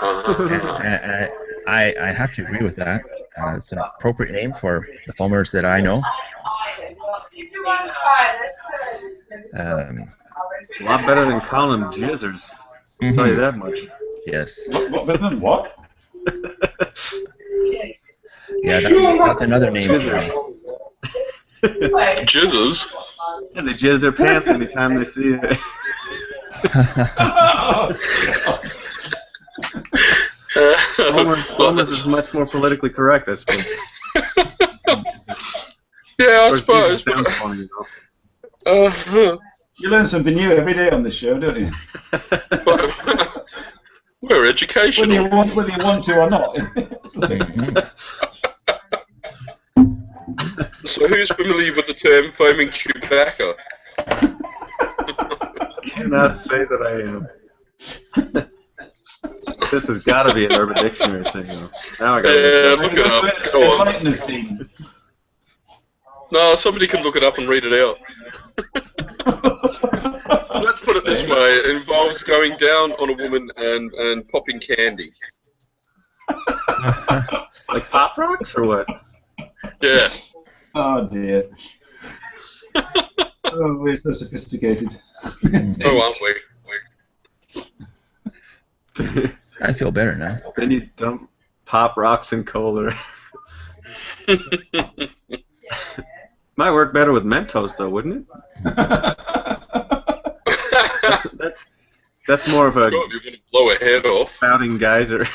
S3: And I have to agree with that. It's an appropriate name for the foamers that I know.
S2: A lot better than calling them jizzers. I'll tell you that much.
S3: Yes.
S1: What better than what?
S3: Yeah, that's another name for me.
S4: Jizzers?
S2: Yeah, they jizz their pants anytime they see it. Foamers is much more politically correct, I suppose.
S4: Yeah, I suppose.
S2: Sounds funny, though.
S1: You learn something new every day on this show, don't you?
S4: We're educational.
S1: Whether you want to or not.
S4: So who's familiar with the term foaming Chewbacca?
S2: I cannot say that I am. This has got to be an Urban Dictionary thing, though. Now I got
S4: Yeah, look it up. Go on.
S1: Enlighten us, Dean.
S4: No, somebody can look it up and read it out. Let's put it this way: it involves going down on a woman and popping candy.
S2: Like Pop Rocks or what?
S4: Yeah.
S1: Oh dear. Oh, we're so sophisticated.
S4: Oh, aren't we?
S3: I feel better now.
S2: Then you dump Pop Rocks and Kohler. Might work better with Mentos, though, wouldn't it? That's more of a
S4: God, you're going to blow a head off.
S2: spouting geyser.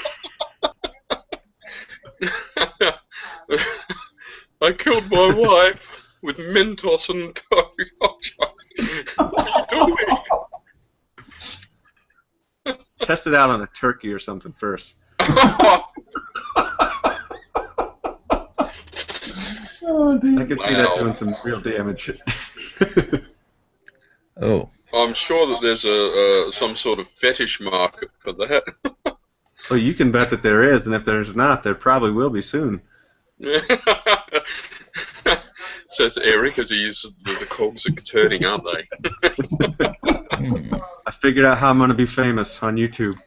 S4: I killed my wife with Mentos and Coke. What are you doing?
S2: Test it out on a turkey or something first.
S1: Oh dear.
S2: I can see that doing some real damage.
S3: Oh.
S4: I'm sure that there's some sort of fetish market for that.
S2: Well, you can bet that there is, and if there's not, there probably will be soon. Says Eric as the cogs are turning, aren't they? I figured out how I'm going to be famous on YouTube.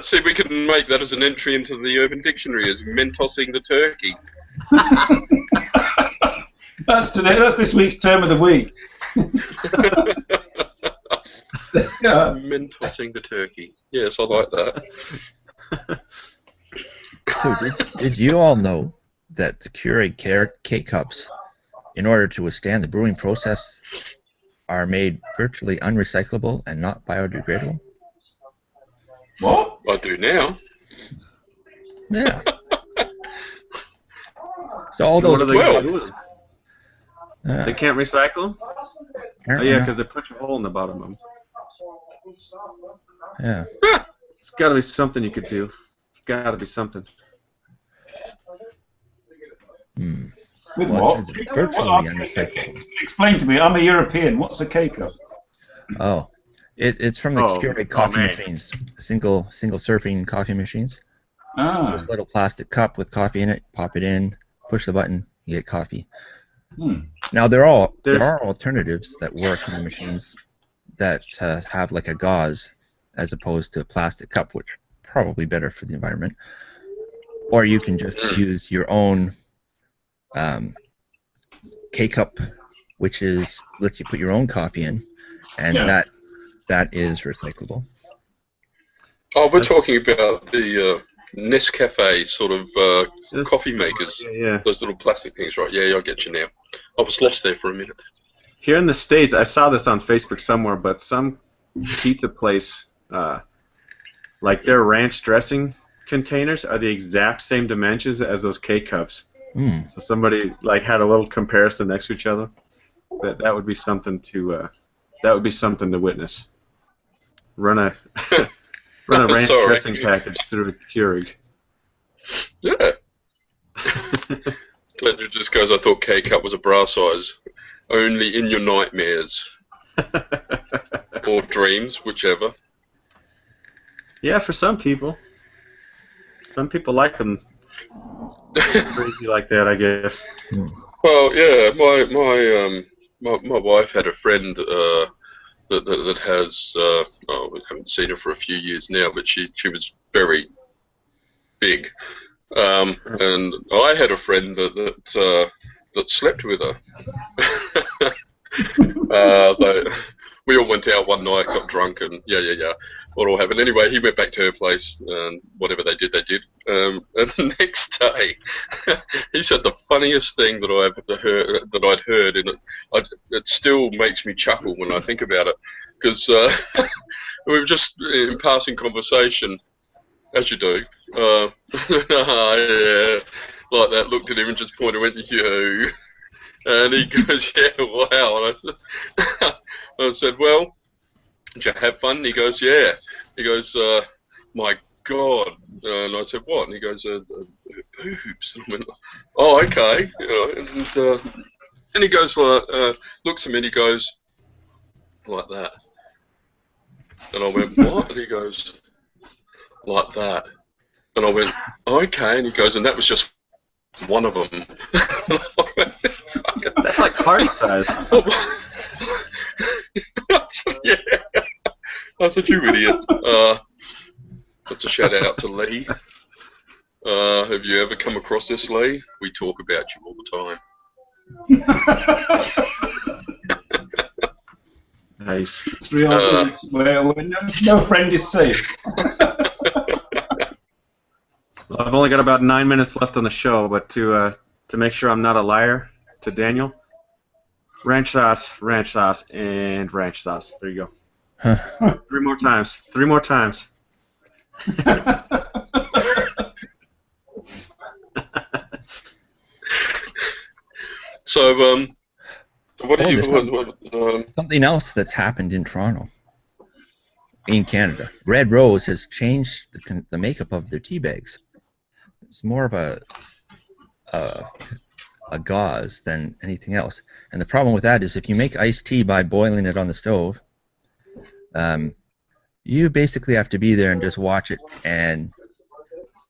S4: See, we can make that as an entry into the Urban Dictionary as Mentosing the turkey.
S1: That's today. That's this week's term of the week. Yeah.
S4: Mentossing the turkey. Yes, I like that.
S3: So did you all know that the Keurig K-Cups, in order to withstand the brewing process, are made virtually unrecyclable and not biodegradable?
S1: What?
S4: I do now.
S3: Yeah. So all those
S2: What are they gonna do with them?
S3: Uh,
S2: They can't recycle them? Oh yeah, because they put a hole in the bottom of them.
S3: Yeah.
S2: There's got to be something you could do. Got to be something.
S1: With
S3: Well,
S1: what?
S3: it says virtually unrecyclable.
S1: Explain to me. I'm a European. What's a K-cup?
S3: Oh, it's from the Keurig coffee machines, single serving coffee machines.
S1: Ah.
S3: Just a little plastic cup with coffee in it. Pop it in, push the button, you get coffee. Now there are alternatives that work in the machines that have like a gauze as opposed to a plastic cup, which are probably better for the environment. Or you can just use your own K-cup, which lets you put your own coffee in, and that is recyclable.
S4: Oh, we're talking about the Nescafe sort of coffee makers.
S2: Yeah.
S4: Those little plastic things, right? Yeah, I get you now. I was lost there for a minute.
S2: Here in the States, I saw this on Facebook somewhere, but some pizza place, like their ranch dressing containers are the exact same dimensions as those K-cups. So somebody like had a little comparison next to each other. That would be something to witness. Run a ranch dressing package through a Keurig.
S4: Yeah. Just because I thought K-cup was a bra size. Only in your nightmares. Or dreams, whichever.
S2: Yeah, for some people. Some people like them Crazy like that, I guess.
S4: Well, yeah, my wife had a friend that has oh, we haven't seen her for a few years now, but she was very big, and I had a friend that slept with her. We all went out one night, got drunk, and yeah, what all happened. Anyway, he went back to her place, and whatever they did, they did. And the next day, he said the funniest thing that I'd heard, and it still makes me chuckle when I think about it, because we were just in passing conversation, as you do. Yeah, like that. Looked at him and just pointed, went, "You." And he goes, "Yeah, wow." And I said, "Well, did you have fun?" And he goes, "Yeah." He goes, "My God." And I said, "What?" And he goes, "Boobs." And I went, "Oh, okay." You know, and he goes, looks at me and he goes, like that. And I went, "What?" And he goes, like that. And I went, "Okay." And he goes, "And that was just one of them."
S2: That's like party size.
S4: Yeah. I said, "You idiot." That's a shout out to Lee. Have you ever come across this, Lee? We talk about you all the time.
S2: Nice.
S1: 3 minutes where no friend is safe.
S2: Well, I've only got about 9 minutes left on the show, but to make sure I'm not a liar to Daniel, ranch sauce, and ranch sauce. There you go.
S3: Huh.
S2: 3 more times. 3 more times.
S4: So, what do you?
S3: Something else that's happened in Toronto, in Canada. Red Rose has changed the makeup of their tea bags. It's more of a gauze than anything else. And the problem with that is if you make iced tea by boiling it on the stove, you basically have to be there and just watch it and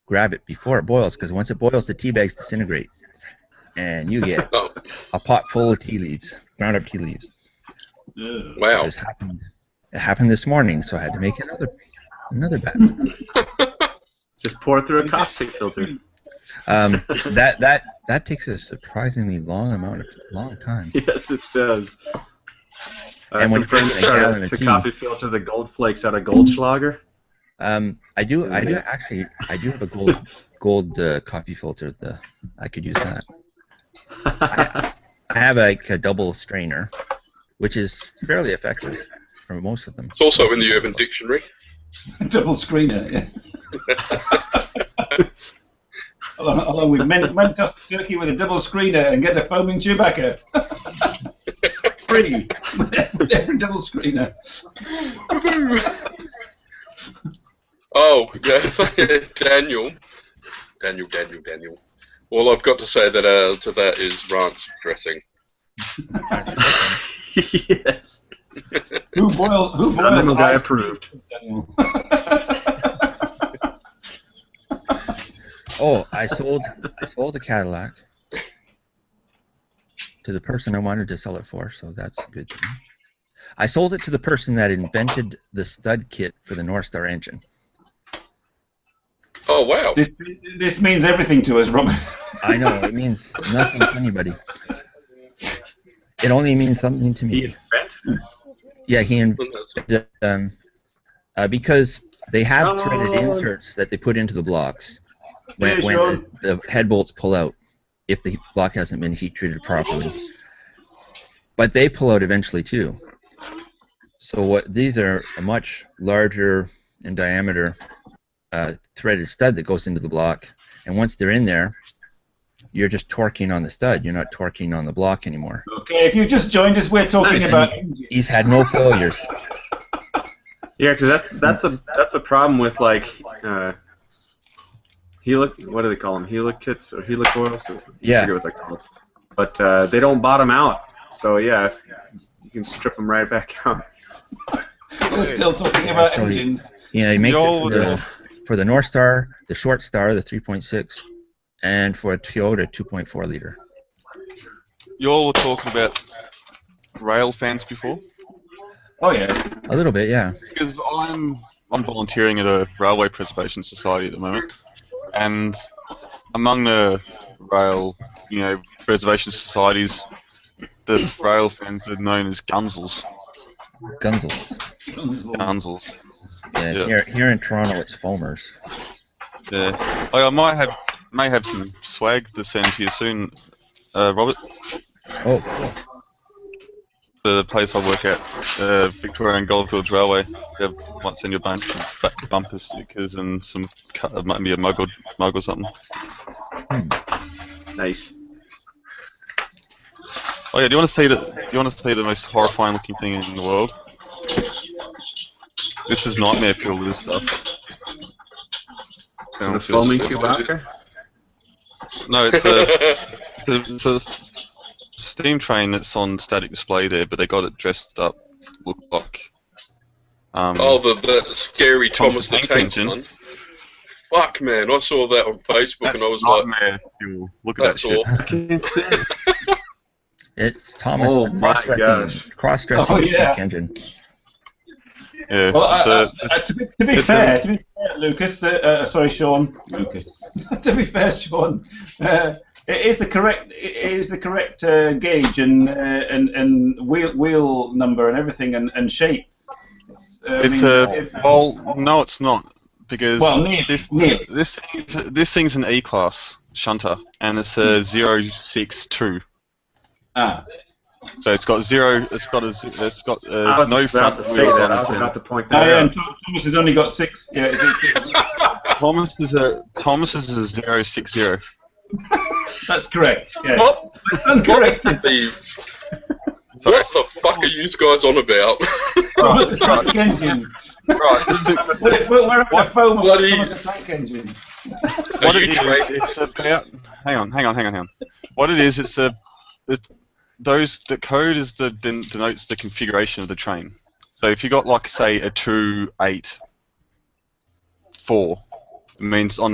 S3: grab it before it boils, because once it boils, the tea bags disintegrate, and you get a pot full of tea leaves, ground up tea leaves.
S4: Wow!
S3: It just happened. It happened this morning, so I had to make another batch.
S2: Just pour it through a coffee filter.
S3: That takes a surprisingly long time.
S2: Yes, it does.
S3: And when
S2: friends
S3: a gallon
S2: started
S3: of
S2: to
S3: tea,
S2: coffee filter the gold flakes out of Goldschlager.
S3: I do have a gold coffee filter. I could use that. I have like a double strainer, which is fairly effective for most of them.
S4: It's also in the Urban Dictionary.
S1: Double screener, yeah. Along with men toss turkey with a double screener and get a foaming Chewbacca. Free with every double screener.
S4: Oh, yeah, Daniel. All I've got to say to that is ranch dressing.
S2: Yes.
S1: Who boils
S2: guy approved.
S1: Daniel?
S3: Oh, I sold the Cadillac to the person I wanted to sell it for, so that's a good thing. I sold it to the person that invented the stud kit for the North Star engine.
S4: Oh, wow.
S1: This means everything to us, Robert.
S3: I know, it means nothing to anybody. It only means something to me. Yeah, he invented because they have threaded inserts that they put into the blocks when the head bolts pull out, if the block hasn't been heat treated properly. But they pull out eventually too. So these are a much larger in diameter threaded stud that goes into the block, and once they're in there, you're just torquing on the stud. You're not torquing on the block anymore.
S1: Okay, if you just joined us, we're talking about engines.
S3: He's had no failures.
S2: Yeah, because that's the problem with like what do they call them? Helicits or helicoils?
S3: Yeah.
S2: I forget what they're called. But they don't bottom out. So yeah, you can strip them right back out.
S1: We're still talking about engines.
S3: Yeah, he makes it for the North Star, the Short Star, the 3.6, and for a Toyota, 2.4 liter.
S7: You all were talking about rail fans before,
S1: Oh yeah.
S3: A little bit, yeah.
S7: because I'm volunteering at a railway preservation society at the moment, and among the rail, preservation societies, the rail fans are known as gunzels.
S3: Gunzels.
S7: Gunzels.
S3: Yeah,
S7: Yeah.
S3: Here in Toronto, it's foamers.
S7: Yeah. I may have some swag to send to you soon, Robert.
S3: Oh, cool.
S7: The place I work at, Victorian Goldfields Railway. They might send you a bunch of bumper stickers and some, maybe a mug or something.
S2: Nice.
S7: Oh yeah, do you want to see the most horrifying looking thing in the world? This is nightmare fuel, this stuff.
S2: The foaming Chewbacca?
S7: No, it's a steam train that's on static display there, but they got it dressed up, looked like.
S4: The scary Thomas the Tank
S7: Engine.
S4: one. Fuck, man, I saw that on Facebook and I was like,
S7: nightmare fuel. Look at that
S4: that's
S7: shit.
S4: awful.
S3: It's Thomas
S2: Oh
S3: the
S2: my
S3: cross-dressing
S1: Oh, yeah.
S3: tank engine.
S7: Yeah,
S1: Well,
S7: it's
S1: to be fair, Lucas, sorry, Sean. Lucas. To be fair, Sean, it is the correct gauge and wheel number and everything and shape.
S7: no, it's not, because
S1: nearly.
S7: this thing's an E-class shunter, and it's a 062.
S1: Ah.
S7: So it's got no front wheels on
S2: I was
S7: it.
S2: about to point
S1: Oh
S2: that
S1: yeah,
S2: out.
S1: and Thomas has only got 6. Yeah,
S7: Thomas is a 060.
S1: that's correct. Yeah.
S4: What?
S1: It's uncorrected.
S4: What the fuck are you guys on about?
S1: Thomas the tank engine.
S7: Right, this is the,
S1: We're at the foam of
S4: bloody-
S1: Thomas the tank engine.
S7: what
S4: Are
S7: it
S4: you
S7: is,
S4: trained?
S7: it's about. Hang on. What it is, the code is denotes the configuration of the train. So if you got, like, say, a 2, 8, 4, it means on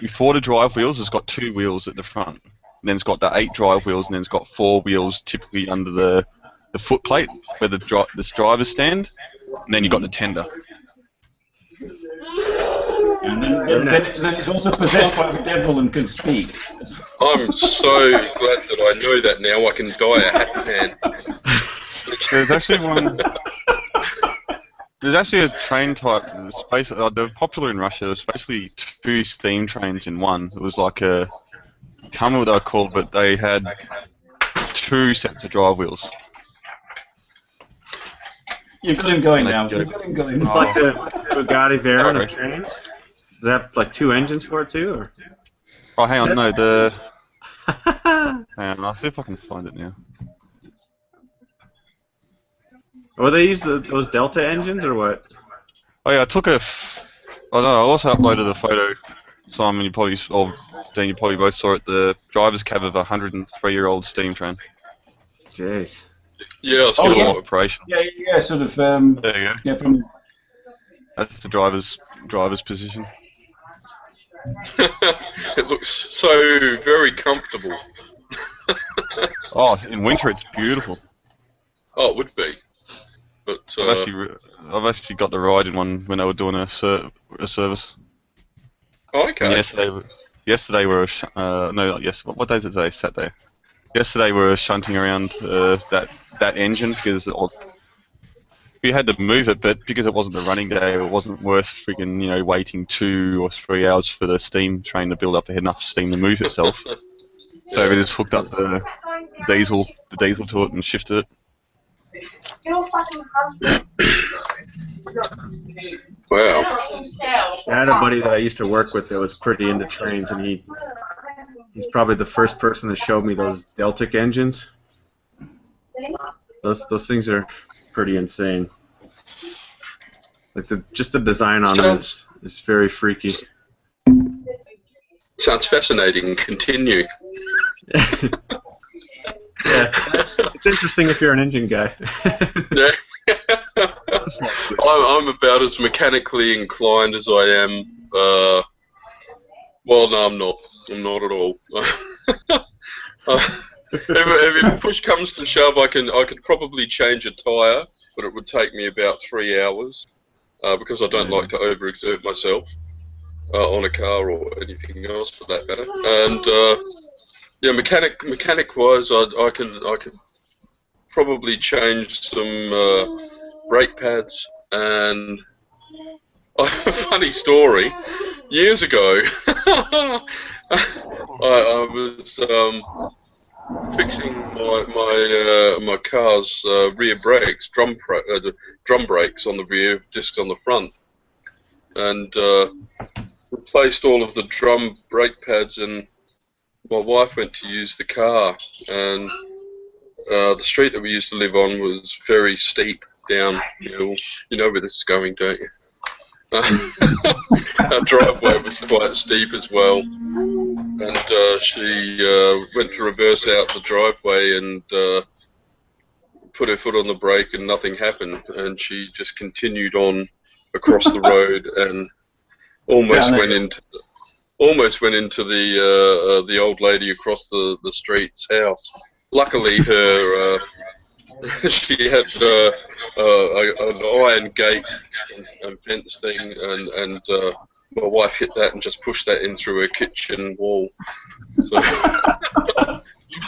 S7: before the drive wheels, it's got 2 wheels at the front. And then it's got the 8 drive wheels, and then it's got 4 wheels typically under the foot plate where the drivers stand. And then you've got the tender.
S1: And then it's also possessed by the devil and can speak.
S4: I'm so glad that I know that now. I can die a happy man.
S7: There's actually one. There's actually a train type. They're popular in Russia. It's basically 2 steam trains in one. It was like a. I can't remember what they were called, but they had 2 sets of drive wheels.
S1: You've got him going now. You've got him going.
S2: It's like the Bugatti Veyron of trains. Does it have like 2 engines for it too? Or?
S7: Oh, hang on, no, hang on, I'll see if I can find it now.
S2: Or they use those Delta engines or what?
S7: Oh yeah, I also uploaded a photo. Simon, Dan, you probably both saw it. The driver's cab of a 103-year-old steam train.
S2: Jeez.
S4: Yeah, I
S1: Oh,
S4: saw
S1: yeah.
S4: that.
S7: Operation.
S1: Yeah, sort of.
S7: There you go.
S1: Yeah, from.
S7: That's the driver's position.
S4: It looks so very comfortable.
S7: Oh, in winter it's beautiful.
S4: Oh, it would be. But
S7: I've actually got the ride in one when they were doing a service.
S4: oh, okay.
S7: And yesterday we were no, not yesterday. What day is it today? Saturday. Yesterday we were shunting around that engine because we had to move it, but because it wasn't a running day, it wasn't worth freaking waiting 2 or 3 hours for the steam train to build up enough steam to move itself. So we just hooked up the diesel to it and shifted it.
S4: Wow.
S2: I had a buddy that I used to work with that was pretty into trains, and he's probably the first person to show me those Deltic engines. Those things are pretty insane. Like just the design on them is very freaky.
S4: Sounds fascinating. Continue.
S2: Yeah, it's interesting if you're an engine guy.
S4: Yeah. I'm about as mechanically inclined as I am. Well, no, I'm not. I'm not at all. If push comes to shove, I could probably change a tyre, but it would take me about 3 hours because I don't like to overexert myself on a car or anything else for that matter. And yeah, mechanic wise, I could probably change some brake pads. And funny story, years ago, I was fixing my car's rear brakes, drum brakes on the rear, discs on the front, and replaced all of the drum brake pads. And my wife went to use the car, and the street that we used to live on was very steep downhill. You know where this is going, don't you? Our driveway was quite steep as well, and she went to reverse out the driveway and put her foot on the brake, and nothing happened, and she just continued on across the road and almost went into the old lady across the street's house. Luckily, her she had an iron gate and fence thing, and my wife hit that and just pushed that in through her kitchen wall. So,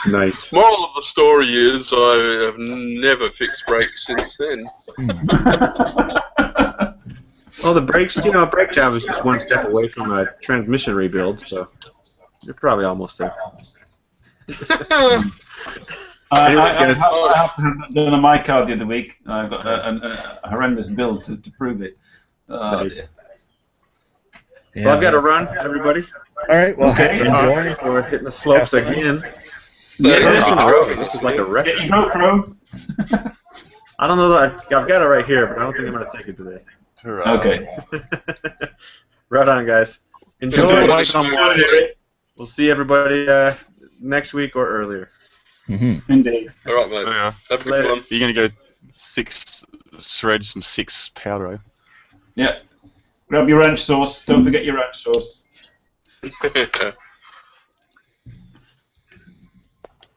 S2: Nice.
S4: moral of the story is I have never fixed brakes since then.
S2: Well, the brakes, a brake job is just one step away from a transmission rebuild, so you're probably almost there.
S1: I happened to have that done on my car the other week. I got a horrendous bill to prove it.
S2: Nice.
S3: Yeah.
S2: Well, I've got to run, everybody.
S3: All right. Well,
S1: Okay.
S3: enjoy.
S2: We're hitting the slopes again.
S1: Yeah.
S2: This is like a record.
S1: Get your GoPro.
S2: I don't know that I've got it right here, but I don't think I'm going to take it today.
S1: Okay.
S2: Right on, guys. Enjoy.
S7: Just do it like on
S2: We'll see everybody next week or earlier.
S3: Mm-hmm.
S1: Indeed.
S4: All right, mate.
S7: Yeah.
S4: Have a good
S2: Later.
S4: one.
S7: You're going to go shred some 6 powder, eh?
S1: Yeah. Grab your ranch sauce. Don't forget your ranch sauce.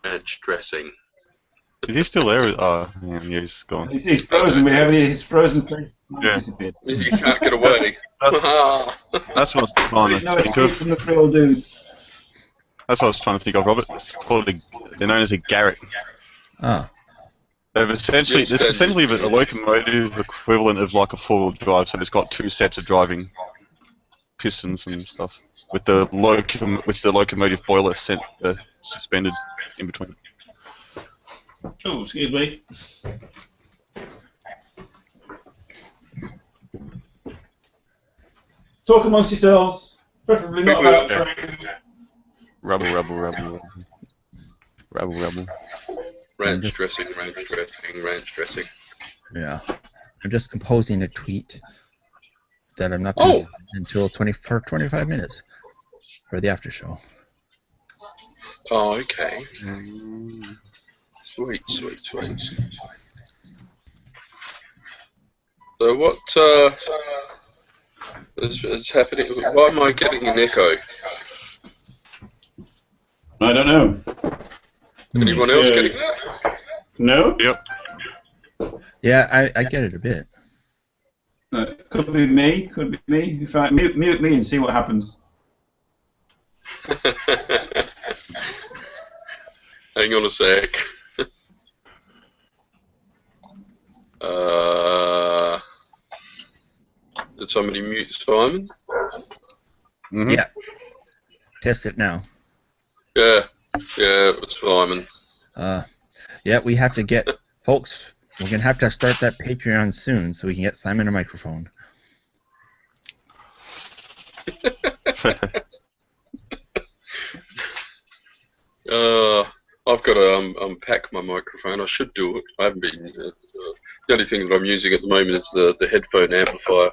S4: Ranch dressing.
S7: Is he still there? Oh, yeah, he's gone.
S1: He's frozen. We have his frozen face.
S7: Yeah.
S1: Disappeared.
S4: You can't get away.
S7: That's what I was trying
S1: There's
S7: to
S1: no
S7: think
S1: escape
S7: of.
S1: from the thrill, dudes.
S7: That's what I was trying to think of, Robert. It's called they're known as a Garrett.
S3: Oh.
S7: They've essentially,
S4: Yes,
S7: it's
S4: that
S7: essentially
S4: is-
S7: a locomotive equivalent of like a 4-wheel drive, so it's got 2 sets of driving pistons and stuff, with the locomotive boiler suspended in between.
S1: Oh, excuse me. Talk amongst yourselves. Preferably not about trains.
S7: Rebel.
S4: Ranch dressing, ranch dressing, ranch dressing.
S3: Yeah. I'm just composing a tweet that I'm not going to send until 25 minutes for the after show.
S4: Oh, okay. Sweet. So what is happening? Why am I getting an echo?
S1: I don't know.
S4: Anyone else getting that?
S1: No?
S7: Yep.
S3: Yeah, I get it a bit.
S1: Could be me. Could be me. In fact, mute me and see what happens.
S4: Hang on a sec. Did somebody mute Simon?
S7: Mm-hmm.
S3: Yeah. Test it now.
S4: Yeah, it was Simon.
S3: Yeah, we have to get folks. We're gonna have to start that Patreon soon, so we can get Simon a microphone.
S4: I've got to unpack my microphone. I should do it. I haven't been. The only thing that I'm using at the moment is the headphone amplifier.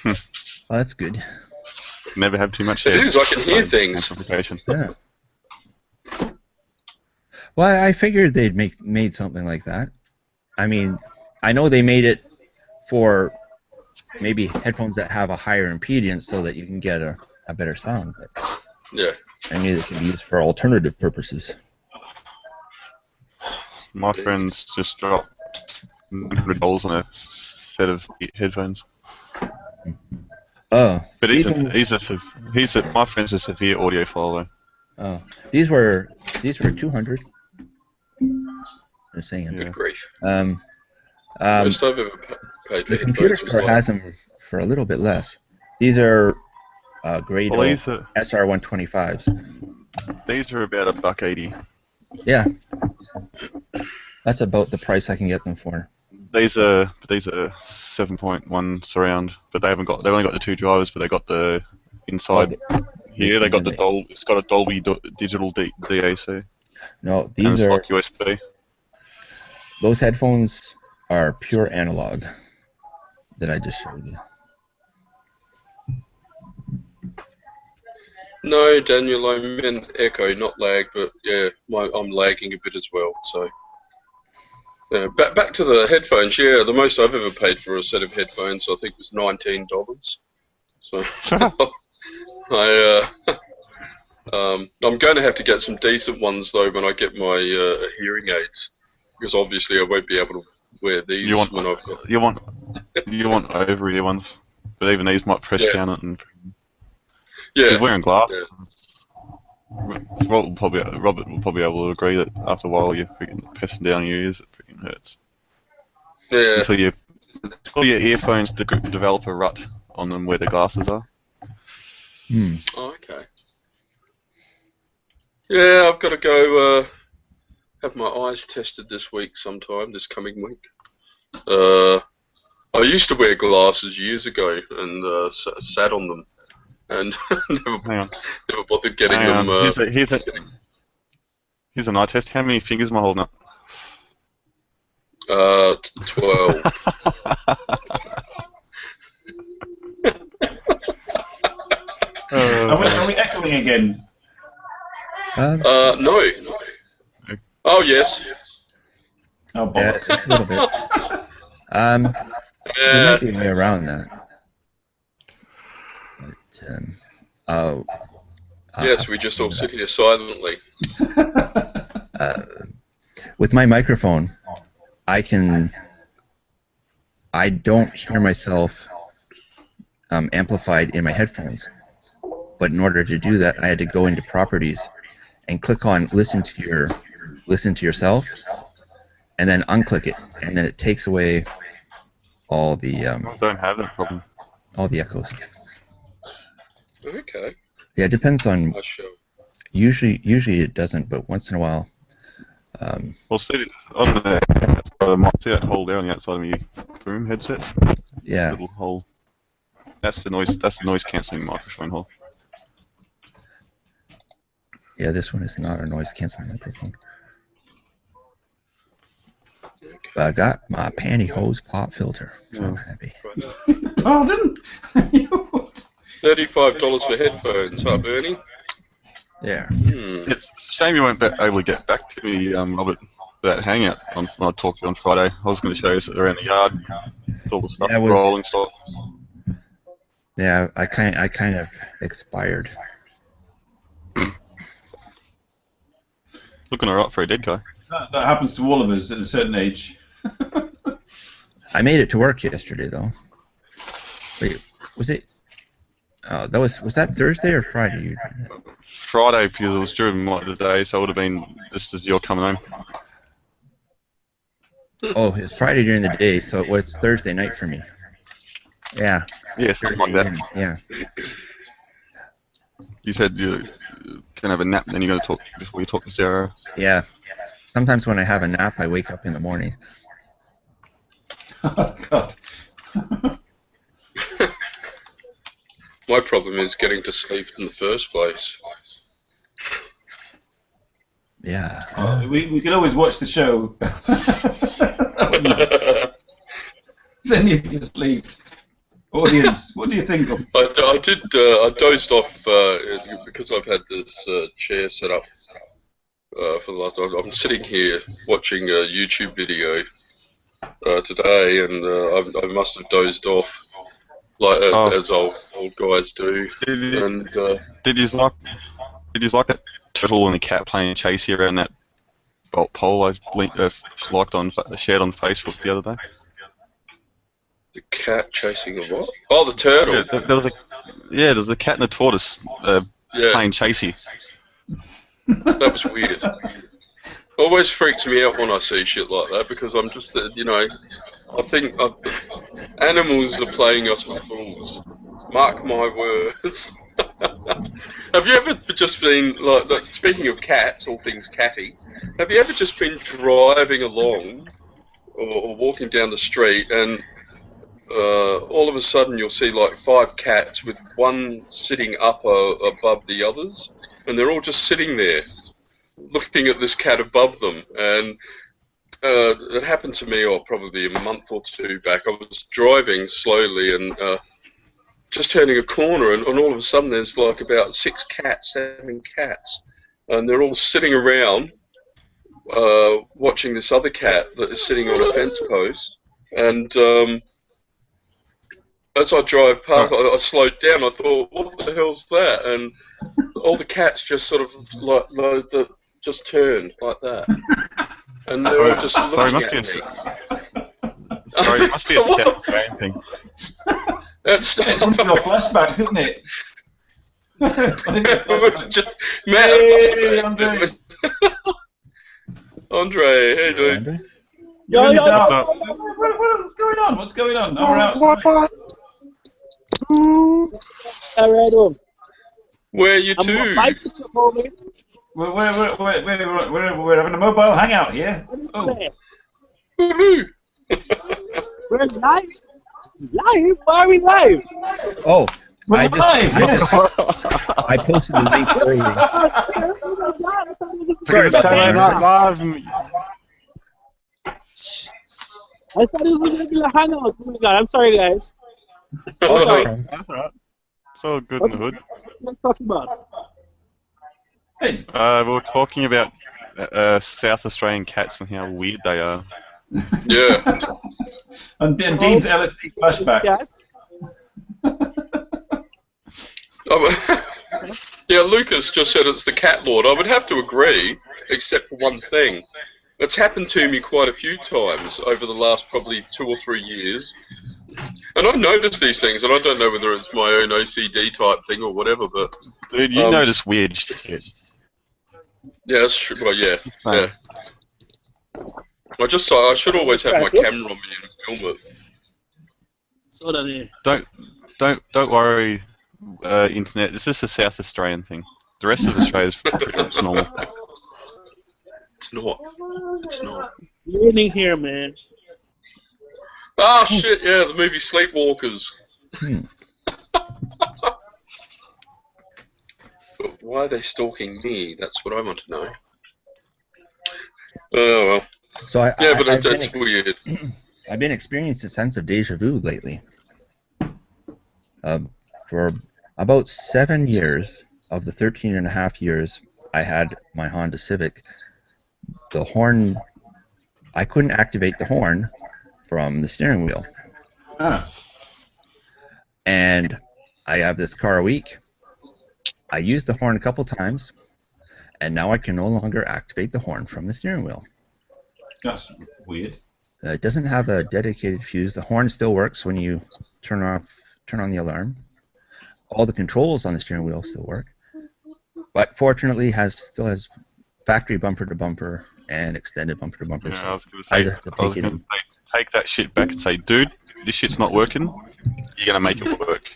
S3: Well, that's good.
S7: Never have too much
S4: It
S7: hair.
S4: is. I can hear things.
S7: Amplification.
S3: Yeah. Well, I figured they'd made something like that. I mean, I know they made it for maybe headphones that have a higher impedance so that you can get a better sound. But
S4: Yeah.
S3: And neither can be used for alternative purposes.
S7: My friend's just dropped $100 on a set of headphones.
S3: Oh,
S7: But
S3: these
S7: my friend's a severe audiophile though.
S3: oh, these were 200. Just saying.
S7: Yeah.
S4: Good grief.
S3: The
S4: Most I've ever paid for
S3: computer
S4: headphones was
S3: store
S4: like,
S3: has them for a little bit less. These are grade
S7: Well, these are
S3: SR125s.
S7: about $1.80.
S3: Yeah, that's about the price I can get them for.
S7: These are 7.1 surround, but they've only got the 2 drivers, but they got the inside here. They got the it's got a Dolby digital DAC.
S3: No,
S7: And
S3: these
S7: it's
S3: are
S7: like USB.
S3: those headphones are pure analog that I just showed you.
S4: no, Daniel, I meant echo, not lag, but yeah, I'm lagging a bit as well. So, back to the headphones. Yeah, the most I've ever paid for a set of headphones, I think, was $19. So, I'm going to have to get some decent ones though when I get my hearing aids, because obviously I won't be able to wear these when I've got.
S7: You want over-ear ones, but even these might press down it and.
S4: Yeah.
S7: Because wearing glasses, Robert will probably be able to agree that after a while you're freaking pressing down your ears, it freaking hurts.
S4: Yeah.
S7: Until your earphones develop a rut on them where the glasses are.
S4: Oh, okay. Yeah, I've got to go have my eyes tested this coming week. I used to wear glasses years ago and sat on them. And never bothered getting them.
S7: Here's an eye test. How many fingers am I holding up?
S4: 12.
S1: Are we echoing again?
S4: No. Oh, yes.
S1: Oh,
S3: yeah,
S1: bollocks.
S3: a little bit. There might be a way around that. But,
S4: yes, we just all sit here silently.
S3: With my microphone, I don't hear myself amplified in my headphones. But in order to do that, I had to go into properties and click on listen to yourself, and then unclick it, and then it takes away all the
S7: I don't have that problem.
S3: all the echoes.
S4: Okay.
S3: Yeah, it depends on.
S4: I shall.
S3: Usually it doesn't, but once in a while.
S7: Well, see on the see that hole there on the outside of your boom headset.
S3: Yeah.
S7: Little hole. That's the noise cancelling microphone hole.
S3: Yeah, this one is not a noise cancelling microphone. But I got my pantyhose pop filter, so I'm happy.
S1: Pardon?
S4: $35 for headphones, huh, Bernie?
S3: Yeah.
S7: It's a shame you weren't able to get back to me, Robert, for that hangout when I talked to you on Friday. I was going to show you around the yard, all the stuff, rolling stock.
S3: Yeah, I kind of expired.
S7: Looking alright for a dead guy.
S1: That happens to all of us at a certain age.
S3: I made it to work yesterday, though. Wait, was it? Oh, was that Thursday or Friday?
S7: Friday, because it was during the day, so it would have been just as you're coming home.
S3: Oh, it was Friday during the day, so it was Thursday night for me. Yeah.
S7: Yeah, something like that.
S3: Yeah.
S7: You said you can have a nap, and then you're going to talk before you talk to Sarah.
S3: Yeah. Sometimes when I have a nap, I wake up in the morning.
S1: Oh, God.
S4: My problem is getting to sleep in the first place.
S3: Yeah.
S1: We can always watch the show. Send you to sleep. Audience, what do you think?
S4: I dozed off because I've had this chair set up for the last. I'm sitting here watching a YouTube video today, and I must have dozed off, like as old guys do.
S7: Did you like Did you like that turtle and the cat playing chasey around that pole I shared on Facebook the other day?
S4: The cat chasing a what? Oh, the turtle.
S7: Yeah, there was a cat and a tortoise playing chasey.
S4: That was weird. Always freaks me out when I see shit like that because I'm just, I think animals are playing us for fools. Mark my words. Have you ever just been, like, speaking of cats, all things catty, have you ever just been driving along or walking down the street and all of a sudden you'll see like 5 cats with one sitting up above the others, and they're all just sitting there looking at this cat above them. And it happened to me probably a month or 2 back. I was driving slowly and just turning a corner, and all of a sudden there's like about 6 cats, 7 cats, and they're all sitting around watching this other cat that is sitting on a fence post. And as I drove past, I slowed down. I thought, what the hell's that? And all the cats just sort of just turned like that, and they were just looking at me.
S7: Sorry, it must be a South Australian thing.
S1: It's one of your flashbacks, isn't it?
S4: It was just, man,
S1: hey, Andre.
S4: Andre, hey, dude.
S3: Andre?
S1: You're in the dark.
S7: What's up?
S1: What's going on? What's going on? No, we're outside.
S4: Where are you two?
S1: We're having a mobile hangout here. Oh.
S4: Woohoo!
S8: We're live. Live? Why are we live?
S3: Oh,
S1: We're live, yes.
S3: I posted the link earlier.
S7: Because
S3: about
S7: Saturday
S3: that.
S7: Night Live.
S8: I thought it was a regular hangout. Oh my god, I'm sorry, guys.
S4: Oh,
S8: sorry.
S7: That's alright. It's all good in the hood.
S8: What are you talking about?
S1: Hey.
S7: We were talking about South Australian cats and how weird they are.
S4: Yeah.
S1: And Dean's LSD flashbacks.
S4: Yeah, Lucas just said it's the cat lord. I would have to agree, except for one thing. It's happened to me quite a few times over the last probably 2 or 3 years. And I notice these things, and I don't know whether it's my own OCD type thing or whatever, but...
S7: Dude, you notice weird shit.
S4: Yeah, that's true. Well, yeah. I should always have my camera on me and film it.
S8: So done.
S7: Don't worry, internet. This is a South Australian thing. The rest of Australia is pretty much normal.
S4: It's not. It's not.
S8: Learning here, man.
S4: Ah, shit, yeah, the movie Sleepwalkers. But why are they stalking me? That's what I want to know. Oh, well.
S3: So
S4: Yeah, but it's weird.
S3: I've been experiencing a sense of deja vu lately. For about 7 years of the 13 and a half years I had my Honda Civic, the horn, I couldn't activate the horn from the steering wheel.
S1: Ah.
S3: And I have this car a week. I used the horn a couple times, and now I can no longer activate the horn from the steering wheel.
S1: That's weird.
S3: It doesn't have a dedicated fuse. The horn still works when you turn on the alarm. All the controls on the steering wheel still work, but fortunately still has factory bumper to bumper and extended bumper to bumper.
S7: Yeah,
S3: So
S7: I was going to say, take that shit back and say, dude, this shit's not working. You're going to make it work.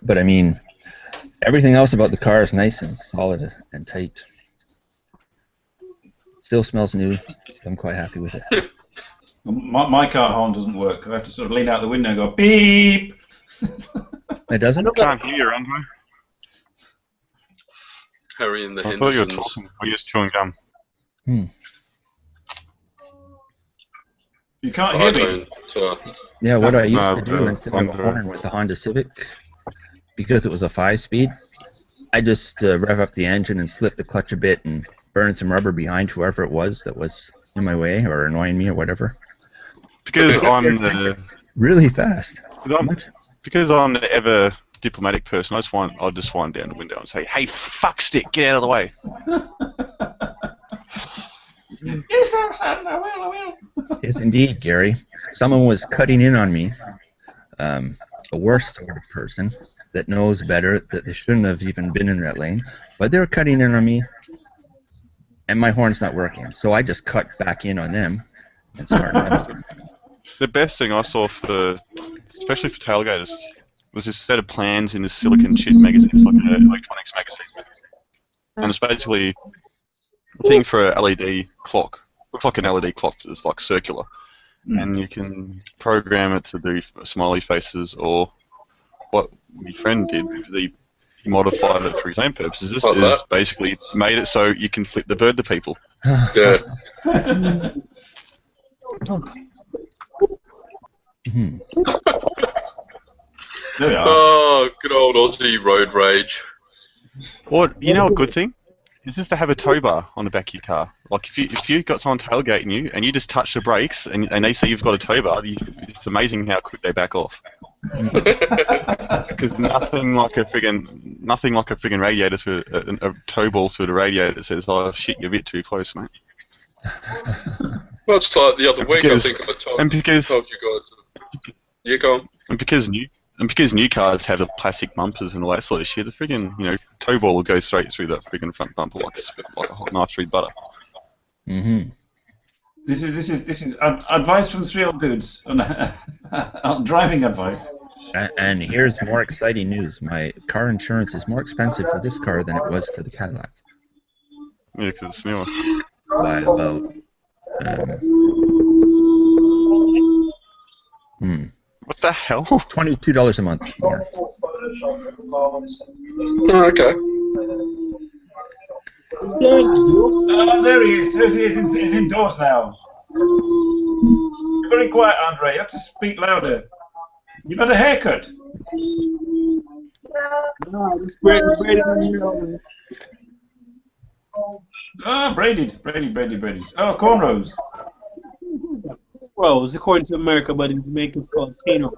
S3: But I mean, everything else about the car is nice and solid and tight. Still smells new. I'm quite happy with it.
S1: My car horn doesn't work. I have to sort of lean out the window and go beep.
S3: It doesn't?
S7: I can't hear you, Andre.
S4: Harry and the
S7: I thought you were
S4: Hendersons.
S7: talking. We're just chewing gum.
S1: You can't hear me.
S3: Yeah, what I used
S7: No,
S3: to do instead of a horn with the Honda Civic, because it was a 5-speed, I just rev up the engine and slip the clutch a bit and burn some rubber behind whoever it was that was in my way or annoying me or whatever.
S7: Because I'm the
S3: Really fast.
S7: because I'm the ever diplomatic person. I'd just wind down the window and say, "Hey, fuck stick, get out of the way."
S1: Yes, sir, son, I will.
S3: Yes, indeed, Gary. Someone was cutting in on me. A worse sort of person that knows better that they shouldn't have even been in that lane, but they were cutting in on me, and my horn's not working. So I just cut back in on them and smartened them up.
S7: The best thing I saw especially for tailgaters, was this set of plans in this silicon chip magazine. It's like an electronics magazine, and it's basically a thing for an LED clock. Looks like an LED clock, it's like circular. And you can program it to do smiley faces, or what my friend did, he modified it for his own purposes. This is basically made it so you can flip the bird to people.
S4: Yeah.
S1: There we are.
S4: Oh, good old Aussie road rage.
S7: Or, you know, a good thing is just to have a tow bar on the back of your car. Like if you got someone tailgating you and you just touch the brakes and they see you've got a tow bar, it's amazing how quick they back off. Because nothing like a friggin' radiator through a tow ball through the radiator that says, "Oh shit, you're a bit too close, mate."
S4: Well, it's like the other week,
S7: Because-
S4: I think I told
S7: and because-
S4: you guys. You go on.
S7: And because new cars have the plastic bumpers and all that sort of shit, the friggin' tow ball will go straight through that friggin' front bumper like a hot knife through butter.
S3: Mm-hmm.
S1: This is advice from three old dudes on driving advice.
S3: And here's more exciting news. My car insurance is more expensive for this car than it was for the Cadillac.
S7: Yeah, because it's newer.
S3: By about...
S7: What the hell?
S3: $22 a month more.
S4: Oh, okay.
S1: Oh, there he is. He's indoors now. You're very quiet, Andre. You have to speak louder. You've had a haircut.
S8: No, this Brady on here.
S1: Ah, braided. Brady. Oh, cornrows.
S8: Well, it's according to America, but in Jamaica it's called Tino.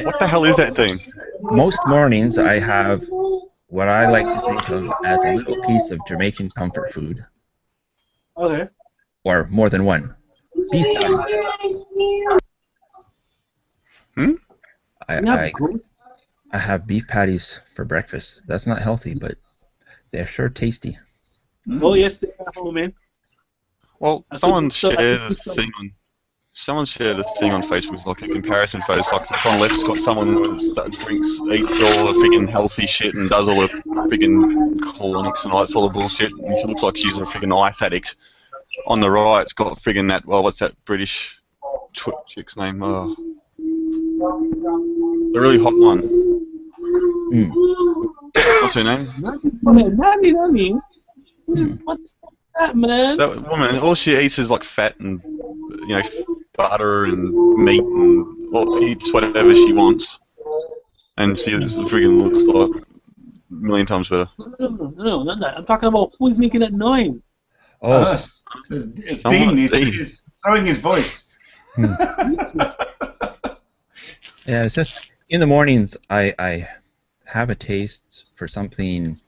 S7: What the hell is that thing?
S3: Most mornings I have what I like to think of as a little piece of Jamaican comfort food.
S8: Okay.
S3: Or more than one. Beef patty. I have beef patties for breakfast. That's not healthy, but they're sure tasty.
S8: Oh yes, they are home, man.
S7: Well, someone shared a thing on Facebook. It's like a comparison photo. It's like the on left's got someone who eats all the freaking healthy shit and does all the freaking colonics and all that sort of bullshit. And she looks like she's a freaking ice addict. On the right, it's got friggin' that. Well, what's that British chick's name? Oh. The really hot one. What's her name?
S8: Nani. What's that, man?
S7: That woman. All she eats is like fat and butter and meat and eats whatever she wants. And she friggin' looks like a million times better.
S8: No, not that. I'm talking about who's making that noise.
S3: Oh,
S1: it's Dean. He's throwing his voice.
S3: Yeah, it's just in the mornings I have a taste for something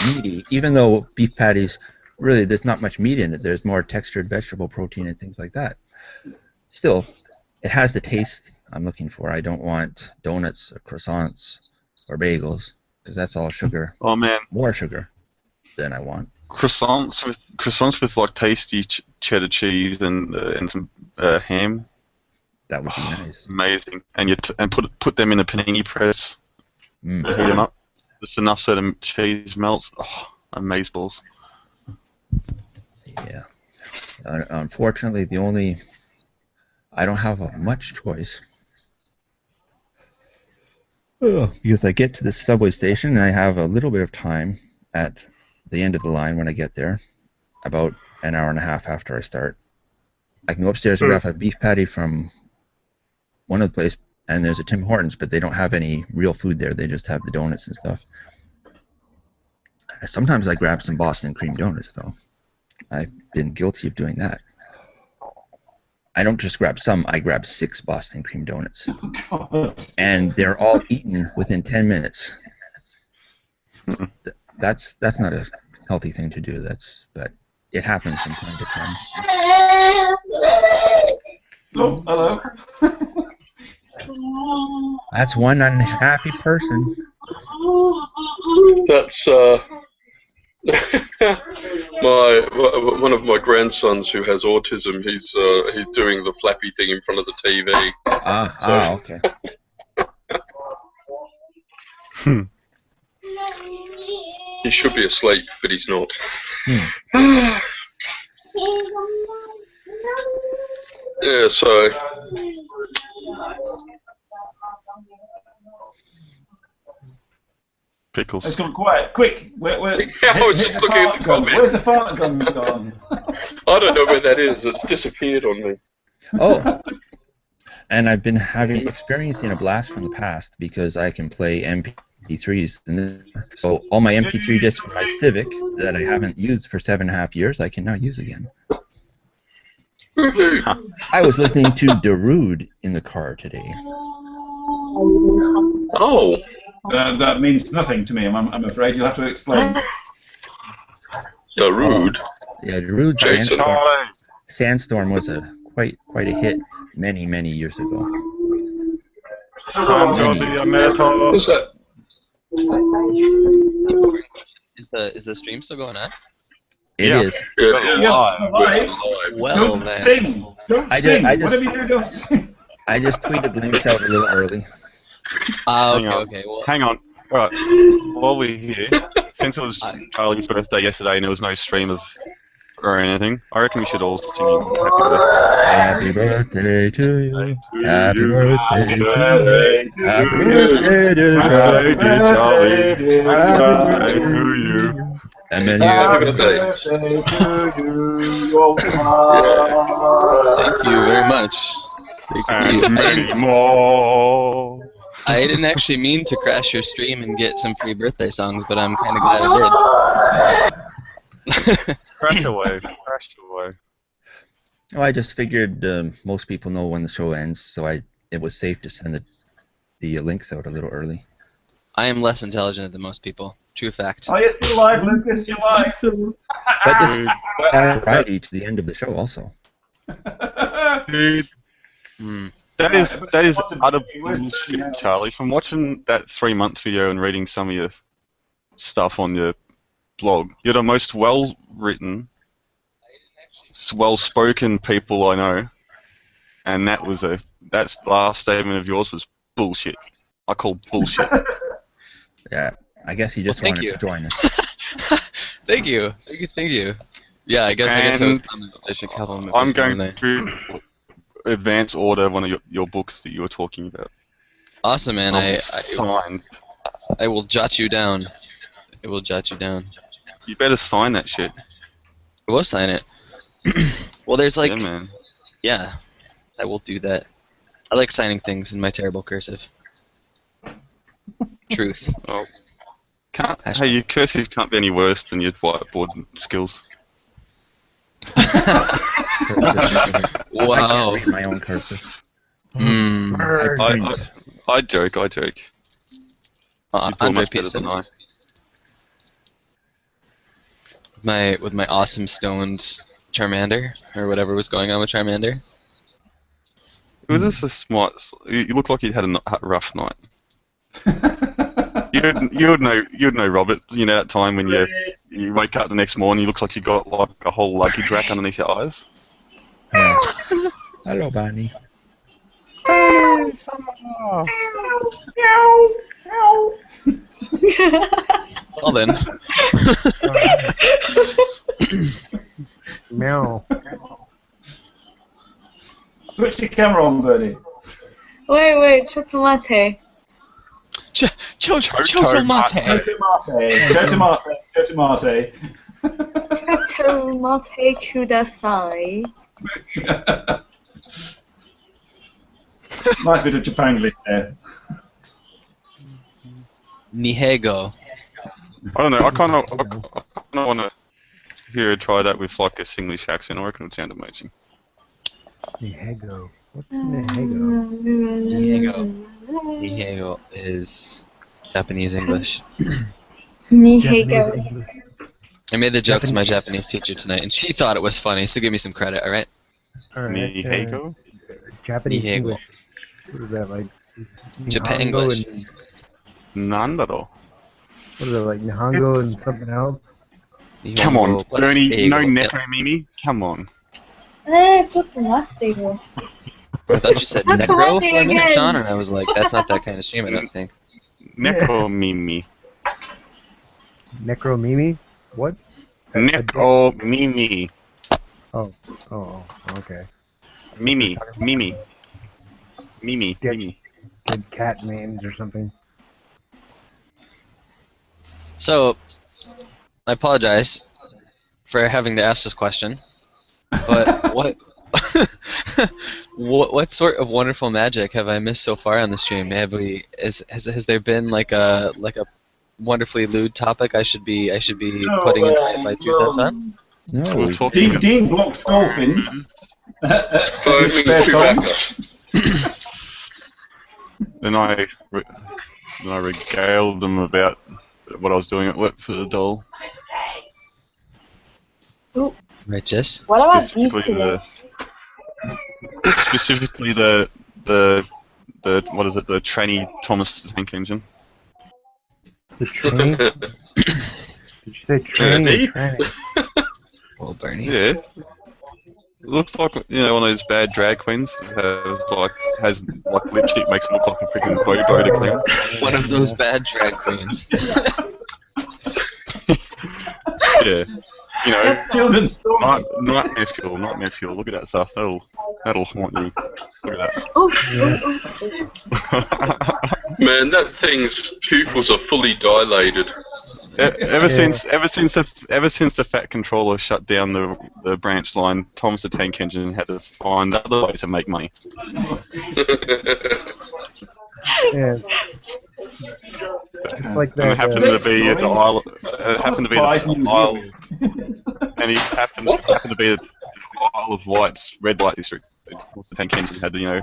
S3: meaty, even though beef patties, really there's not much meat in it. There's more textured vegetable protein and things like that. Still, it has the taste I'm looking for. I don't want donuts or croissants or bagels because that's all sugar.
S7: Oh man,
S3: more sugar than I want.
S7: Croissants with like tasty cheddar cheese and some ham.
S3: That would be nice.
S7: Amazing, and put them in a panini press. Heat them up, just enough so the cheese melts. Oh, amazeballs.
S3: Yeah. Unfortunately, I don't have much choice. Because I get to the subway station and I have a little bit of time at the end of the line when I get there, about an hour and a half after I start. I can go upstairs and grab a beef patty from one of the places, and there's a Tim Hortons, but they don't have any real food there. They just have the donuts and stuff. Sometimes I grab some Boston cream donuts, though. I've been guilty of doing that. I don't just grab some. I grab 6 Boston cream donuts,
S1: Oh, God.
S3: and they're all eaten within 10 minutes. That's not a healthy thing to do. But it happens from time to time.
S1: Oh, hello.
S3: That's one unhappy person.
S4: That's one of my grandsons who has autism. He's doing the flappy thing in front of the TV.
S3: Okay.
S4: He should be asleep, but he's not. Yeah, so
S7: Pickles.
S1: Let's go quiet. Quick.
S4: I was just looking at the comments.
S1: Where's the fart gun gone?
S4: I don't know where that is. It's disappeared on me.
S3: Oh, and I've been experiencing a blast from the past because I can play MP3s. So all my MP3 discs from my Civic that I haven't used for 7.5 years, I can now use again. I was listening to Darude in the car today.
S4: Oh.
S1: That means nothing to me. I'm afraid you'll have to explain.
S4: Darude.
S3: Yeah, Darude
S4: Jason.
S3: Sandstorm was quite a hit many years ago.
S4: What's that?
S9: Is the stream still going on?
S3: It is.
S4: It is.
S1: Live.
S9: Well,
S1: Don't
S9: then.
S1: sing. Don't sing. Whatever you do, don't sing.
S3: I just tweeted links out a little early.
S9: Okay. Well,
S7: Hang on. All right. While we're here, since it was Charlie's birthday yesterday and there was no stream or anything, I reckon we should all sing him happy birthday.
S3: Happy birthday to you. Happy birthday to you. Happy birthday to
S7: Charlie. Happy birthday to you.
S3: And then
S4: Happy birthday.
S9: thank you very much.
S7: And many more.
S9: I didn't actually mean to crash your stream and get some free birthday songs, but I'm kind of glad I did.
S7: Crash away.
S3: Oh, I just figured most people know when the show ends, so it was safe to send the links out a little early.
S9: I am less intelligent than most people. True fact.
S1: Oh, you're still live, Lucas. You're live.
S3: But this Friday to the end of the show also.
S7: Dude, that is utter bullshit, Charlie. From watching that 3-month video and reading some of your stuff on your blog, you're the most well-written, well-spoken people I know, and that last statement of yours was bullshit. I call bullshit.
S3: Yeah, I guess he just wanted to join us.
S9: Thank you. Yeah, I guess I was there's a couple of
S7: I'm going to advance order one of your books that you were talking about.
S9: Awesome, man. I will jot you down. You
S7: better sign that shit.
S9: I will sign it. Well, there's like...
S7: Yeah, man.
S9: Yeah, I will do that. I like signing things in my terrible cursive. Truth.
S7: Oh. Hey, your cursive can't be any worse than your whiteboard skills.
S3: Wow. I can't read my own cursive.
S7: I joke.
S9: Andre Peterson. With my awesome stoned Charmander, or whatever was going on with Charmander.
S7: Was this a smart? You look like you had a rough night. You'd know, Robert. You know that time when you wake up the next morning, it looks like you got like a whole luggage rack underneath your eyes.
S3: Yeah. Hello, Barney.
S9: Well then.
S8: Meow.
S1: Switch your camera on, Bernie.
S5: Wait, Chotomate.
S9: Chotomate.
S1: Chotomate.
S5: Chotomate kudasai.
S1: Nice bit of Japanglish there.
S9: Nihego.
S7: I don't know. I kind of want to hear her try that with like a Singlish accent. I reckon it would sound amazing.
S10: Nihego. What's Nihego?
S9: Nihego is Japanese English.
S11: Nihego.
S9: I made the joke to my Japanese teacher tonight, and she thought it was funny, so give me some credit, alright?
S10: Alright.
S7: Nihego?
S10: Japanese
S9: Nihego.
S10: English. What is that, like?
S9: Japan
S10: Nihongo
S9: English.
S10: and-
S7: Nandaro.
S10: What is it, like Nihongo and something else?
S7: Come on,
S9: Nihongo plus
S7: Bernie, no
S9: Eigo.
S7: Neko Mimi? Come on.
S11: ちょっと待ってよ。
S9: I thought you said
S11: That's
S9: necro
S11: what I
S9: for a minute,
S11: again.
S9: Sean, and I was like, that's not that kind of stream, I don't think.
S7: Neko Mimi.
S10: Necro Mimi? What?
S7: Neko Mimi.
S10: Oh, okay.
S7: Mimi. Mimi. Mimi.
S10: Get-
S7: Mimi.
S10: Good cat names or something.
S9: So, I apologize for having to ask this question, but what sort of wonderful magic have I missed so far on the stream? Has there been like a wonderfully lewd topic I should be putting in my 2 cents on?
S3: No.
S7: We're talking
S1: Dean blocks dolphins.
S4: Foaming Chewbacca.
S7: Then I regaled them about what I was doing at work for the doll.
S9: Right, Jess?
S11: What about these
S7: Specifically
S11: two?
S7: specifically the what is it? The tranny Thomas the Tank Engine.
S10: The train? Did you say train or tranny?
S9: Well, Bernie.
S7: Yeah. It looks like, you know, one of those bad drag queens that has lipstick, makes it look like a freaking Boda clown.
S9: One of those bad drag queens.
S7: Yeah. You know,
S1: Children's story.
S7: nightmare fuel. Look at that stuff. That'll haunt you. Look at that.
S4: Man, that thing's pupils are fully dilated.
S7: Ever since the Fat Controller shut down the branch line, Thomas the Tank Engine had to find other ways to make money.
S10: Yeah. It's like
S7: And it
S10: that.
S7: happened to be at the Isle. It happened to be the Isle, and it happened to be the Isle of Light's red light district. Thomas the Tank Engine had to, you know,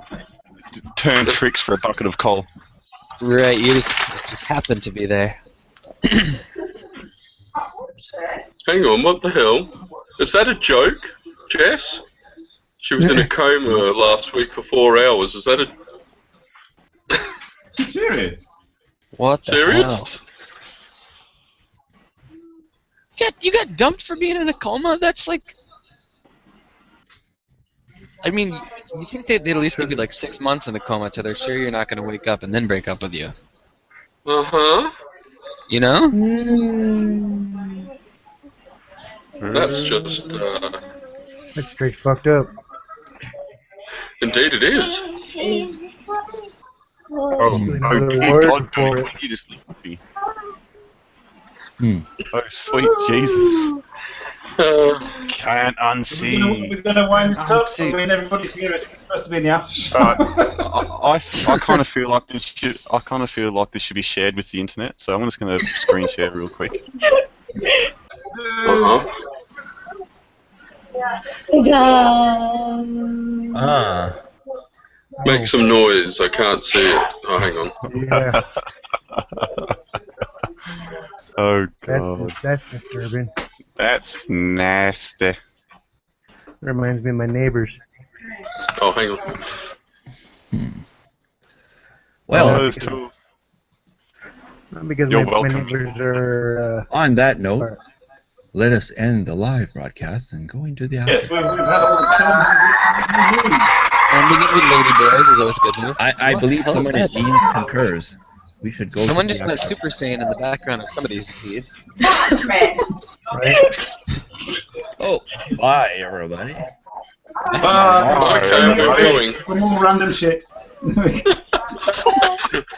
S7: turn tricks for a bucket of coal.
S9: Right, you just happened to be there.
S4: Hang on, what the hell? Is that a joke, Jess? She was in a coma last week for 4 hours. Is that a...
S1: Serious?
S9: What the
S4: Serious?
S9: hell? You got dumped for being in a coma? That's like... I mean, you think they'd at least give you like 6 months in a coma till they're sure you're not going to wake up and then break up with you.
S4: Uh-huh.
S9: You know?
S4: That's just,
S10: That's straight fucked up.
S4: Indeed it is.
S7: Oh,
S10: Another
S7: good
S10: word
S7: God,
S10: for
S7: dude,
S10: it.
S7: you just look me. Oh, sweet Jesus. Can't unsee.
S1: We're going to wind this up. I mean, everybody's here. It's supposed to be in the after show.
S7: I kind of feel like this should be shared with the internet, so I'm just going to screen share real quick.
S4: Uh-huh.
S3: Ah.
S4: Make some noise. I can't see it. Oh, hang on.
S10: Yeah,
S7: Oh God,
S10: that's disturbing.
S7: that's nasty.
S10: Reminds me of my neighbors.
S4: Oh, hang on.
S3: Well,
S7: those two.
S10: Because
S7: You're
S10: my
S7: welcome.
S10: neighbors are.
S3: on that note,
S10: Alright.
S3: let us end the live broadcast and go into the
S1: Yes,
S3: after.
S1: we've had all the time.
S9: Ending it with Lady Boys is always a good move.
S3: I
S9: What
S3: believe
S9: the hell is
S3: someone in
S9: that?
S3: Jeans concurs. We should go.
S9: Someone
S3: to
S9: just
S3: the
S9: went
S3: after.
S9: Super Saiyan in the background of somebody's feed.
S10: Right?
S3: Oh, bye everybody.
S4: Okay, we're going.
S1: For more random shit.